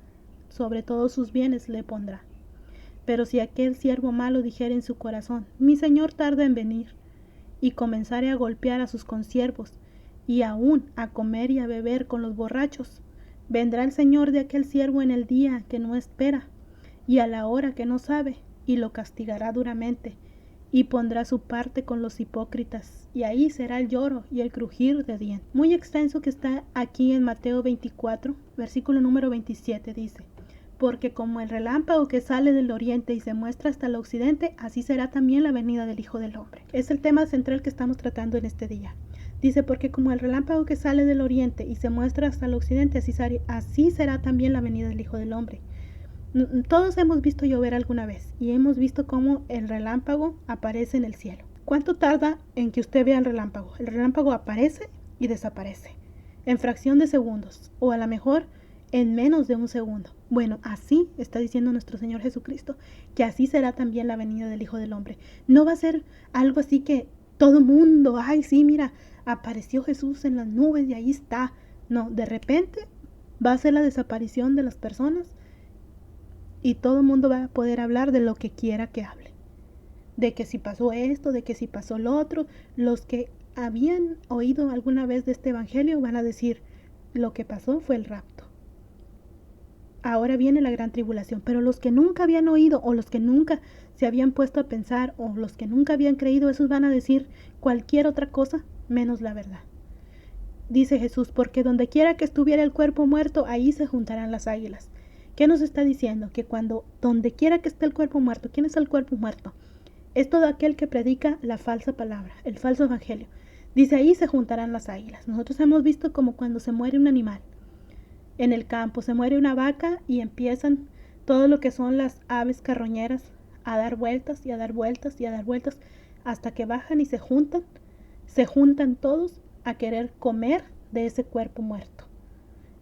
le pondrá. Pero si aquel siervo malo dijere en su corazón, mi Señor tarda en venir, y comenzare a golpear a sus consiervos, y aún a comer y a beber con los borrachos, vendrá el Señor de aquel siervo en el día que no espera, y a la hora que no sabe, y lo castigará duramente, y pondrá su parte con los hipócritas, y ahí será el lloro y el crujir de dientes. Muy extenso que está aquí en Mateo 24, versículo número 27, dice, porque como el relámpago que sale del oriente y se muestra hasta el occidente, así será también la venida del Hijo del Hombre. Es el tema central que estamos tratando en este día. Dice, porque como el relámpago que sale del oriente y se muestra hasta el occidente, así será también la venida del Hijo del Hombre. Todos hemos visto llover alguna vez y hemos visto cómo el relámpago aparece en el cielo. ¿Cuánto tarda en que usted vea el relámpago? El relámpago aparece y desaparece en fracción de segundos, o a lo mejor en menos de un segundo. Bueno, así está diciendo nuestro Señor Jesucristo, que así será también la venida del Hijo del Hombre. No va a ser algo así que todo mundo, ay sí, mira, apareció Jesús en las nubes y ahí está. No, de repente va a ser la desaparición de las personas y todo el mundo va a poder hablar de lo que quiera que hable. De que si pasó esto, de que si pasó lo otro. Los que habían oído alguna vez de este evangelio van a decir, lo que pasó fue el rapto. Ahora viene la gran tribulación. Pero los que nunca habían oído, o los que nunca se habían puesto a pensar, o los que nunca habían creído, esos van a decir cualquier otra cosa menos la verdad. Dice Jesús, porque donde quiera que estuviera el cuerpo muerto, ahí se juntarán las águilas. ¿Qué nos está diciendo? Que donde quiera que esté el cuerpo muerto, ¿quién es el cuerpo muerto? Es todo aquel que predica la falsa palabra, el falso evangelio. Dice, ahí se juntarán las águilas. Nosotros hemos visto como cuando se muere un animal. En el campo se muere una vaca y empiezan todo lo que son las aves carroñeras a dar vueltas y a dar vueltas y a dar vueltas hasta que bajan y se juntan todos a querer comer de ese cuerpo muerto.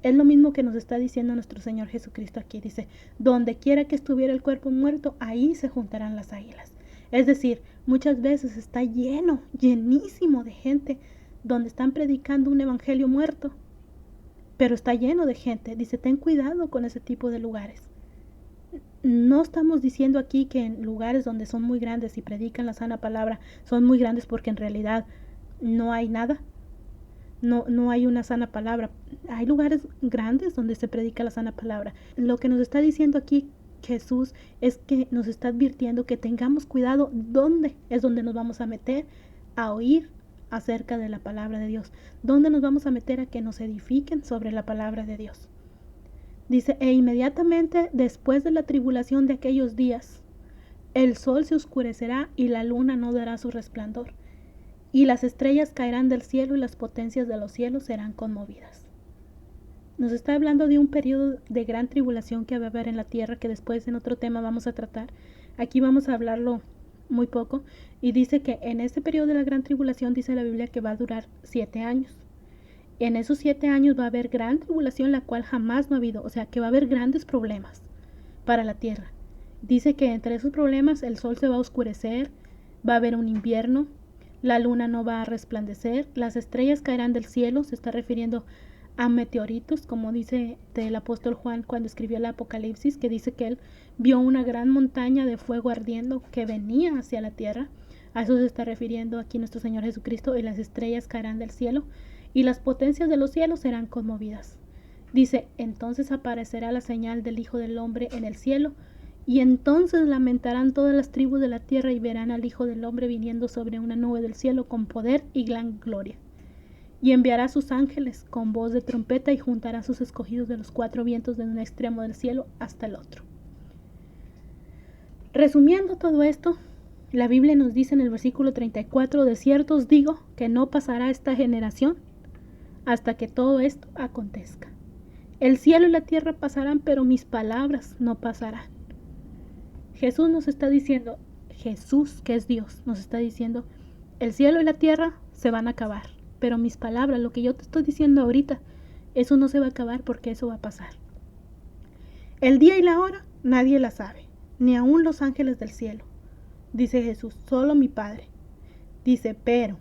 Es lo mismo que nos está diciendo nuestro Señor Jesucristo aquí. Dice, donde quiera que estuviera el cuerpo muerto, ahí se juntarán las águilas. Es decir, muchas veces está llenísimo de gente donde están predicando un evangelio muerto, pero está lleno de gente. Dice, ten cuidado con ese tipo de lugares. no estamos diciendo aquí que en lugares donde son muy grandes y predican la sana palabra son muy grandes porque en realidad no hay nada. No hay una sana palabra. Hay lugares grandes donde se predica la sana palabra. Lo que nos está diciendo aquí Jesús es que nos está advirtiendo que tengamos cuidado dónde es donde nos vamos a meter a oír acerca de la palabra de Dios. Dónde nos vamos a meter a que nos edifiquen sobre la palabra de Dios. Dice, e inmediatamente después de la tribulación de aquellos días, el sol se oscurecerá y la luna no dará su resplandor. Y las estrellas caerán del cielo y las potencias de los cielos serán conmovidas. Nos está hablando de un periodo de gran tribulación que va a haber en la tierra, que después en otro tema vamos a tratar. Aquí vamos a hablarlo muy poco. Y dice que en este periodo de la gran tribulación, dice la Biblia, que va a durar 7 años. En esos 7 años va a haber gran tribulación, la cual jamás no ha habido. O sea, que va a haber grandes problemas para la tierra. Dice que entre esos problemas el sol se va a oscurecer, va a haber un invierno, la luna no va a resplandecer, las estrellas caerán del cielo, se está refiriendo a meteoritos, como dice el apóstol Juan cuando escribió el Apocalipsis, que dice que él vio una gran montaña de fuego ardiendo que venía hacia la tierra. A eso se está refiriendo aquí nuestro Señor Jesucristo, y las estrellas caerán del cielo y las potencias de los cielos serán conmovidas. Dice, entonces aparecerá la señal del Hijo del Hombre en el cielo, y entonces lamentarán todas las tribus de la tierra y verán al Hijo del Hombre viniendo sobre una nube del cielo con poder y gran gloria. Y enviará a sus ángeles con voz de trompeta y juntará a sus escogidos de los 4 vientos de un extremo del cielo hasta el otro. Resumiendo todo esto, la Biblia nos dice en el versículo 34, de cierto os digo que no pasará esta generación hasta que todo esto acontezca. El cielo y la tierra pasarán, pero mis palabras no pasarán. Jesús nos está diciendo, Jesús, que es Dios, nos está diciendo, el cielo y la tierra se van a acabar, pero mis palabras, lo que yo te estoy diciendo ahorita, eso no se va a acabar porque eso va a pasar. El día y la hora nadie la sabe, ni aun los ángeles del cielo, dice Jesús, solo mi Padre. Dice, pero,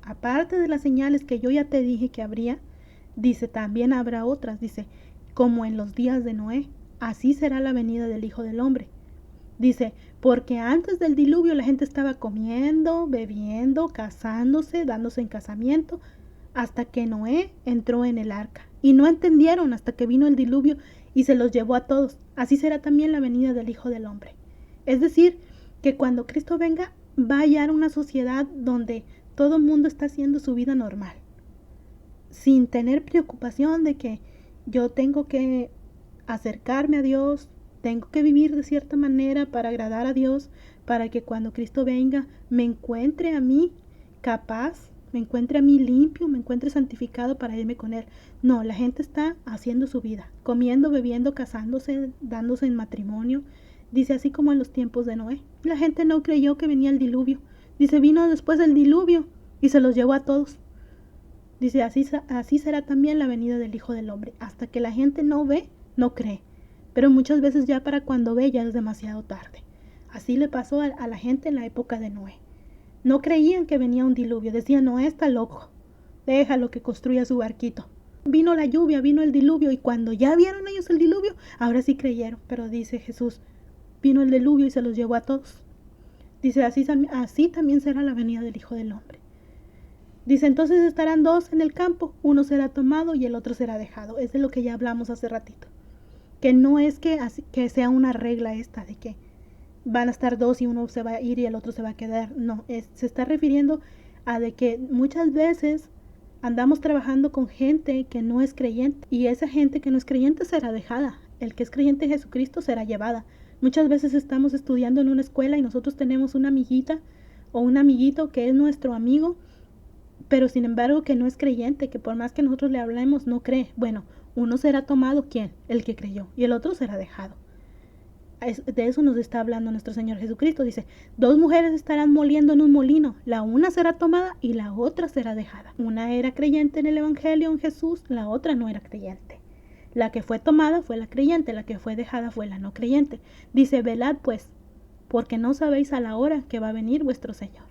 aparte de las señales que yo ya te dije que habría, dice, también habrá otras, dice, como en los días de Noé, así será la venida del Hijo del Hombre. Dice, porque antes del diluvio la gente estaba comiendo, bebiendo, casándose, dándose en casamiento, hasta que Noé entró en el arca. Y no entendieron hasta que vino el diluvio y se los llevó a todos. Así será también la venida del Hijo del Hombre. Es decir, que cuando Cristo venga, va a hallar una sociedad donde todo el mundo está haciendo su vida normal, sin tener preocupación de que yo tengo que acercarme a Dios, tengo que vivir de cierta manera para agradar a Dios, para que cuando Cristo venga me encuentre a mí capaz, me encuentre a mí limpio, me encuentre santificado para irme con Él. No, la gente está haciendo su vida, comiendo, bebiendo, casándose, dándose en matrimonio. Dice, así como en los tiempos de Noé. La gente no creyó que venía el diluvio. Dice, vino después del diluvio y se los llevó a todos. Dice, así será también la venida del Hijo del Hombre. Hasta que la gente no ve, no cree. Pero muchas veces ya para cuando ve ya es demasiado tarde. Así le pasó a la gente en la época de Noé. No creían que venía un diluvio. Decían, Noé está loco. Déjalo que construya su barquito. Vino la lluvia, vino el diluvio, y cuando ya vieron ellos el diluvio, ahora sí creyeron. Pero dice Jesús, vino el diluvio y se los llevó a todos. Dice, así también será la venida del Hijo del Hombre. Dice, entonces estarán 2 en el campo, uno será tomado y el otro será dejado. Es de lo que ya hablamos hace ratito. Que no es que sea una regla esta de que van a estar 2 y uno se va a ir y el otro se va a quedar. No, se está refiriendo a de que muchas veces andamos trabajando con gente que no es creyente, y esa gente que no es creyente será dejada. El que es creyente en Jesucristo será llevada. Muchas veces estamos estudiando en una escuela y nosotros tenemos una amiguita o un amiguito que es nuestro amigo, pero sin embargo que no es creyente, que por más que nosotros le hablemos no cree. Bueno, uno será tomado, ¿quién? El que creyó, y el otro será dejado. De eso nos está hablando nuestro Señor Jesucristo. Dice, 2 mujeres estarán moliendo en un molino, la una será tomada y la otra será dejada. Una era creyente en el Evangelio, en Jesús, la otra no era creyente. La que fue tomada fue la creyente, la que fue dejada fue la no creyente. Dice, velad pues, porque no sabéis a la hora que va a venir vuestro Señor.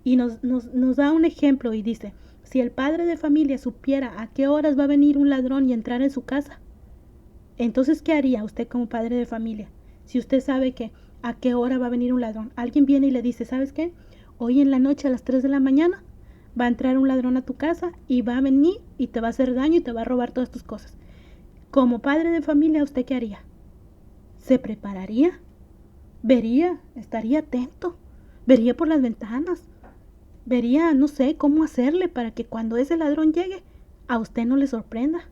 Y nos da un ejemplo y dice, si el padre de familia supiera a qué horas va a venir un ladrón y entrar en su casa, Entonces, ¿qué haría usted como padre de familia? Si usted sabe que a qué hora va a venir un ladrón. Alguien viene y le dice, ¿sabes qué? Hoy en la noche a las 3 de la mañana va a entrar un ladrón a tu casa y va a venir y te va a hacer daño y te va a robar todas tus cosas. Como padre de familia, ¿usted qué haría? ¿Se prepararía? ¿Vería? ¿Estaría atento? ¿Vería por las ventanas? ¿Vería, no sé, cómo hacerle para que cuando ese ladrón llegue, a usted no le sorprenda?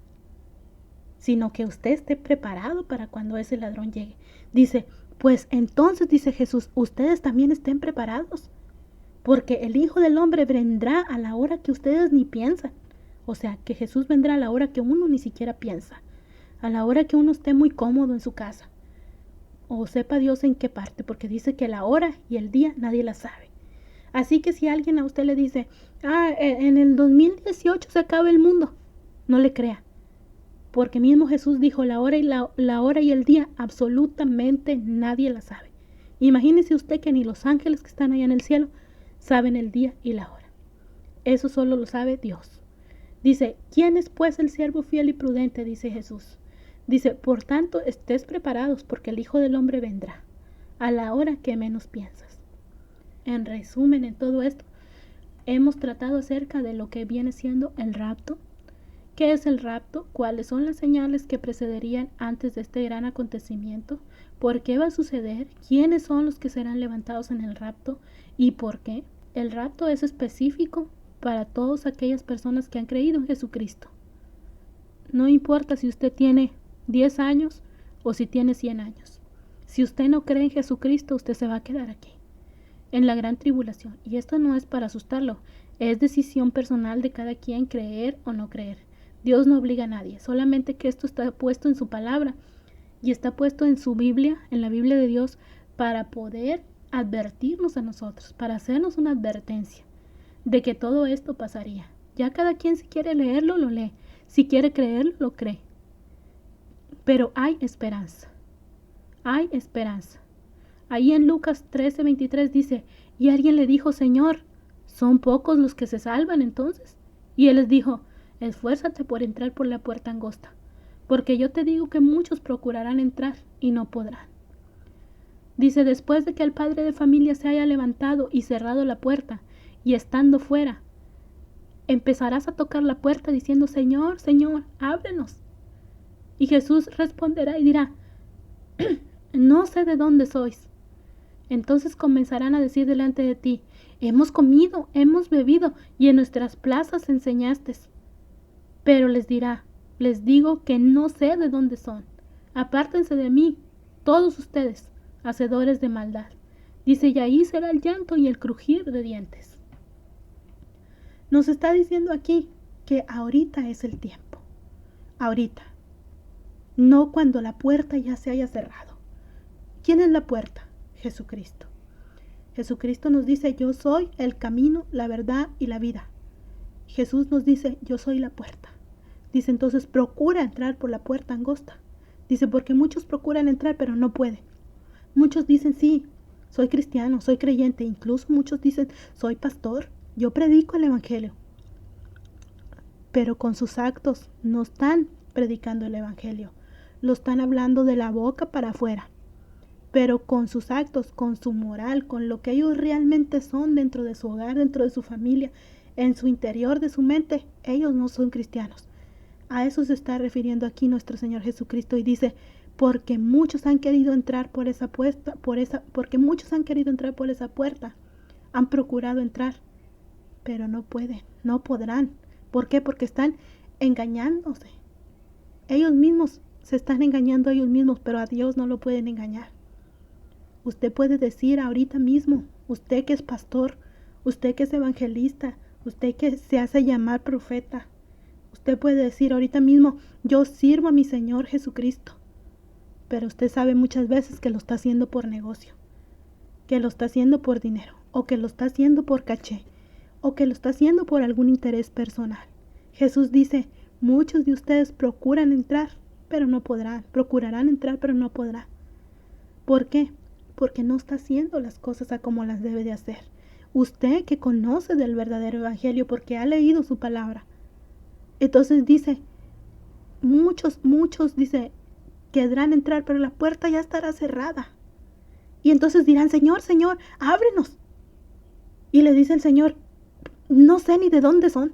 Sino que usted esté preparado para cuando ese ladrón llegue. Dice, pues entonces, dice Jesús, ustedes también estén preparados, porque el Hijo del Hombre vendrá a la hora que ustedes ni piensan. O sea, que Jesús vendrá a la hora que uno ni siquiera piensa, a la hora que uno esté muy cómodo en su casa, o sepa Dios en qué parte, porque dice que la hora y el día nadie la sabe. Así que si alguien a usted le dice, en el 2018 se acaba el mundo, no le crea. Porque mismo Jesús dijo, la hora y el día absolutamente nadie la sabe. Imagínese usted que ni los ángeles que están allá en el cielo saben el día y la hora. Eso solo lo sabe Dios. Dice, ¿quién es pues el siervo fiel y prudente? Dice Jesús. Dice, por tanto, estés preparados porque el Hijo del Hombre vendrá a la hora que menos piensas. En resumen, en todo esto, hemos tratado acerca de lo que viene siendo el rapto. ¿Qué es el rapto? ¿Cuáles son las señales que precederían antes de este gran acontecimiento? ¿Por qué va a suceder? ¿Quiénes son los que serán levantados en el rapto? ¿Y por qué? El rapto es específico para todas aquellas personas que han creído en Jesucristo. No importa si usted tiene 10 años o si tiene 100 años. Si usted no cree en Jesucristo, usted se va a quedar aquí, en la gran tribulación. Y esto no es para asustarlo, es decisión personal de cada quien creer o no creer. Dios no obliga a nadie, solamente que esto está puesto en su palabra y está puesto en su Biblia, en la Biblia de Dios, para poder advertirnos a nosotros, para hacernos una advertencia de que todo esto pasaría. Ya cada quien, si quiere leerlo, lo lee, si quiere creerlo, lo cree. Pero hay esperanza, hay esperanza. Ahí en Lucas 13:23 dice, y alguien le dijo, Señor, ¿son pocos los que se salvan entonces? Y él les dijo, esfuérzate por entrar por la puerta angosta, porque yo te digo que muchos procurarán entrar y no podrán. Dice, después de que el padre de familia se haya levantado y cerrado la puerta, y estando fuera, empezarás a tocar la puerta diciendo, Señor, Señor, ábrenos. Y Jesús responderá y dirá, no sé de dónde sois. Entonces comenzarán a decir delante de ti, hemos comido, hemos bebido, y en nuestras plazas enseñaste. Pero les dirá, les digo que no sé de dónde son. Apártense de mí, todos ustedes, hacedores de maldad. Dice, y ahí será el llanto y el crujir de dientes. Nos está diciendo aquí que ahorita es el tiempo. Ahorita. No cuando la puerta ya se haya cerrado. ¿Quién es la puerta? Jesucristo. Jesucristo nos dice, yo soy el camino, la verdad y la vida. Jesús nos dice, yo soy la puerta. Dice, entonces procura entrar por la puerta angosta. Dice, porque muchos procuran entrar pero no pueden. Muchos dicen, sí, soy cristiano, soy creyente. Incluso muchos dicen, soy pastor, yo predico el evangelio. Pero con sus actos no están predicando el evangelio. Lo están hablando de la boca para afuera. Pero con sus actos, con su moral, con lo que ellos realmente son dentro de su hogar, dentro de su familia, en su interior de su mente, ellos no son cristianos. A eso se está refiriendo aquí nuestro Señor Jesucristo y dice, porque muchos han querido entrar por esa puerta, porque muchos han querido entrar por esa puerta, han procurado entrar, pero no pueden, no podrán. ¿Por qué? Porque están engañándose. Ellos mismos se están engañando a ellos mismos, pero a Dios no lo pueden engañar. Usted puede decir ahorita mismo, usted que es pastor, usted que es evangelista, usted que se hace llamar profeta, usted puede decir ahorita mismo, yo sirvo a mi Señor Jesucristo. Pero usted sabe muchas veces que lo está haciendo por negocio, que lo está haciendo por dinero, o que lo está haciendo por caché, o que lo está haciendo por algún interés personal. Jesús dice, muchos de ustedes procuran entrar, pero no podrán. Procurarán entrar, pero no podrán. ¿Por qué? Porque no está haciendo las cosas a como las debe de hacer. Usted que conoce del verdadero evangelio porque ha leído su palabra. Entonces dice, muchos, dice, querrán entrar, pero la puerta ya estará cerrada. Y entonces dirán, Señor, Señor, ábrenos. Y le dice el Señor, no sé ni de dónde son.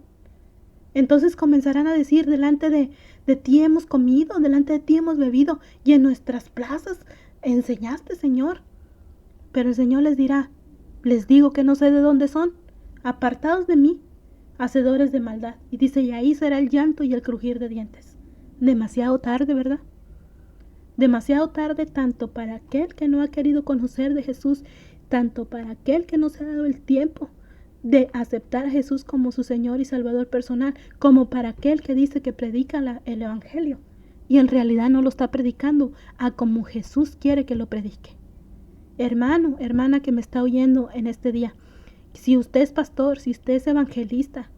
Entonces comenzarán a decir, delante de ti hemos comido, delante de ti hemos bebido, y en nuestras plazas enseñaste, Señor. Pero el Señor les dirá, les digo que no sé de dónde son, apartados de mí, hacedores de maldad. Y dice, y ahí será el llanto y el crujir de dientes. Demasiado tarde, ¿verdad? Demasiado tarde tanto para aquel que no ha querido conocer de Jesús, tanto para aquel que no se ha dado el tiempo de aceptar a Jesús como su Señor y Salvador personal, como para aquel que dice que predica el Evangelio y en realidad no lo está predicando a como Jesús quiere que lo predique. Hermano, hermana que me está oyendo en este día, si usted es pastor, si usted es evangelista,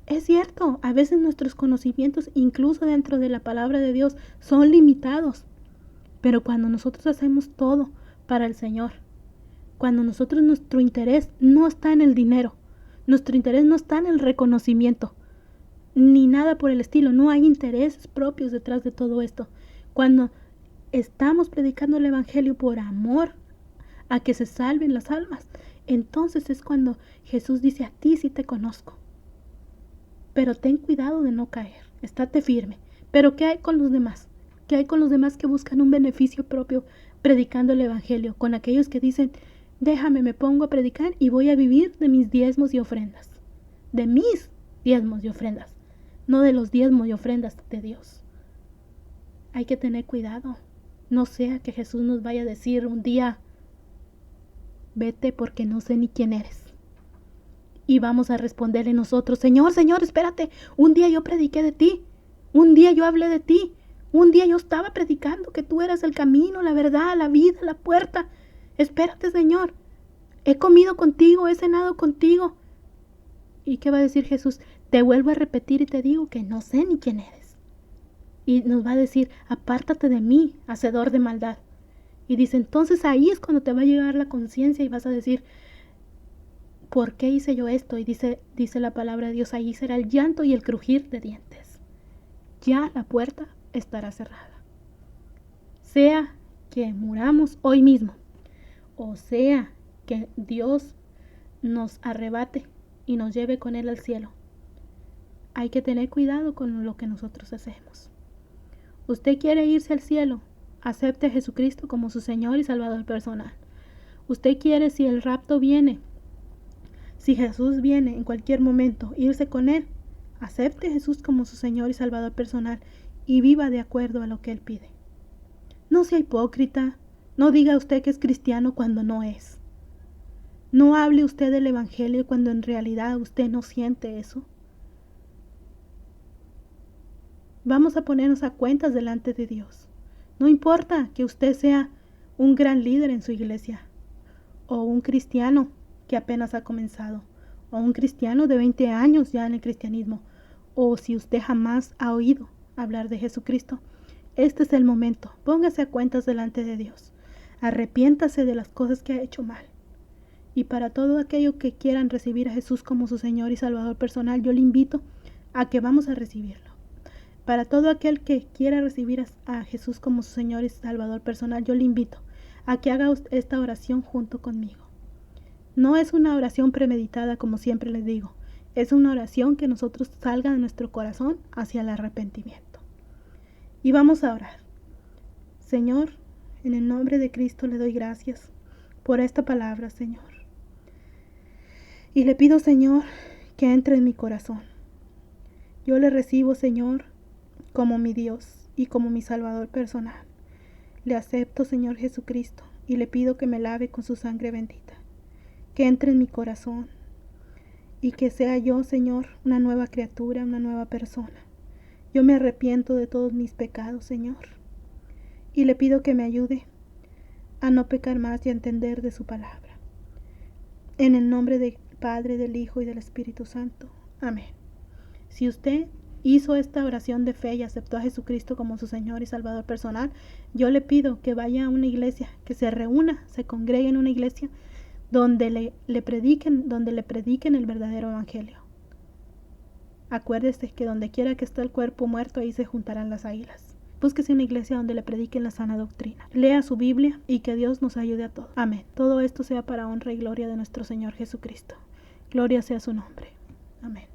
es cierto, a veces nuestros conocimientos, incluso dentro de la palabra de Dios, son limitados. Pero cuando nosotros hacemos todo para el Señor, cuando nuestro interés no está en el dinero, nuestro interés no está en el reconocimiento, ni nada por el estilo, no hay intereses propios detrás de todo esto. Cuando estamos predicando el Evangelio por amor a que se salven las almas, entonces es cuando Jesús dice, a ti sí te conozco. Pero ten cuidado de no caer, estate firme. Pero ¿qué hay con los demás? ¿Qué hay con los demás que buscan un beneficio propio predicando el Evangelio? Con aquellos que dicen, déjame, me pongo a predicar y voy a vivir de mis diezmos y ofrendas. De mis diezmos y ofrendas, no de los diezmos y ofrendas de Dios. Hay que tener cuidado. No sea que Jesús nos vaya a decir un día, vete porque no sé ni quién eres. Y vamos a responderle nosotros, Señor, Señor, espérate, un día yo prediqué de ti, un día yo hablé de ti, un día yo estaba predicando que tú eras el camino, la verdad, la vida, la puerta. Espérate, Señor, he comido contigo, he cenado contigo. ¿Y qué va a decir Jesús? Te vuelvo a repetir y te digo que no sé ni quién eres. Y nos va a decir, apártate de mí, hacedor de maldad. Y dice, entonces ahí es cuando te va a llegar la conciencia y vas a decir, ¿por qué hice yo esto? Y dice la palabra de Dios, ahí será el llanto y el crujir de dientes. Ya la puerta estará cerrada. Sea que muramos hoy mismo, o sea que Dios nos arrebate y nos lleve con Él al cielo. Hay que tener cuidado con lo que nosotros hacemos. ¿Usted quiere irse al cielo? Acepte a Jesucristo como su Señor y Salvador personal. ¿Usted quiere, si el rapto viene, si Jesús viene en cualquier momento, irse con Él? Acepte a Jesús como su Señor y Salvador personal y viva de acuerdo a lo que Él pide. No sea hipócrita, no diga usted que es cristiano cuando no es. No hable usted del Evangelio cuando en realidad usted no siente eso. Vamos a ponernos a cuentas delante de Dios. No importa que usted sea un gran líder en su iglesia, o un cristiano que apenas ha comenzado, o un cristiano de 20 años ya en el cristianismo, o si usted jamás ha oído hablar de Jesucristo. Este es el momento. Póngase a cuentas delante de Dios. Arrepiéntase de las cosas que ha hecho mal. Y para todo aquello que quieran recibir a Jesús como su Señor y Salvador personal, yo le invito a que vamos a recibirlo. Para todo aquel que quiera recibir a Jesús como su Señor y Salvador personal, yo le invito a que haga esta oración junto conmigo. No es una oración premeditada, como siempre les digo. Es una oración que nosotros salga de nuestro corazón hacia el arrepentimiento. Y vamos a orar. Señor, en el nombre de Cristo le doy gracias por esta palabra, Señor. Y le pido, Señor, que entre en mi corazón. Yo le recibo, Señor, como mi Dios y como mi Salvador personal. Le acepto, Señor Jesucristo, y le pido que me lave con su sangre bendita. Que entre en mi corazón y que sea yo, Señor, una nueva criatura, una nueva persona. Yo me arrepiento de todos mis pecados, Señor, y le pido que me ayude a no pecar más y a entender de su palabra. En el nombre del Padre, del Hijo y del Espíritu Santo. Amén. Si usted hizo esta oración de fe y aceptó a Jesucristo como su Señor y Salvador personal, yo le pido que vaya a una iglesia, que se reúna, se congregue en una iglesia donde le prediquen el verdadero evangelio. Acuérdese que donde quiera que esté el cuerpo muerto, ahí se juntarán las águilas. Búsquese una iglesia donde le prediquen la sana doctrina. Lea su Biblia y que Dios nos ayude a todos. Amén. Todo esto sea para honra y gloria de nuestro Señor Jesucristo. Gloria sea su nombre. Amén.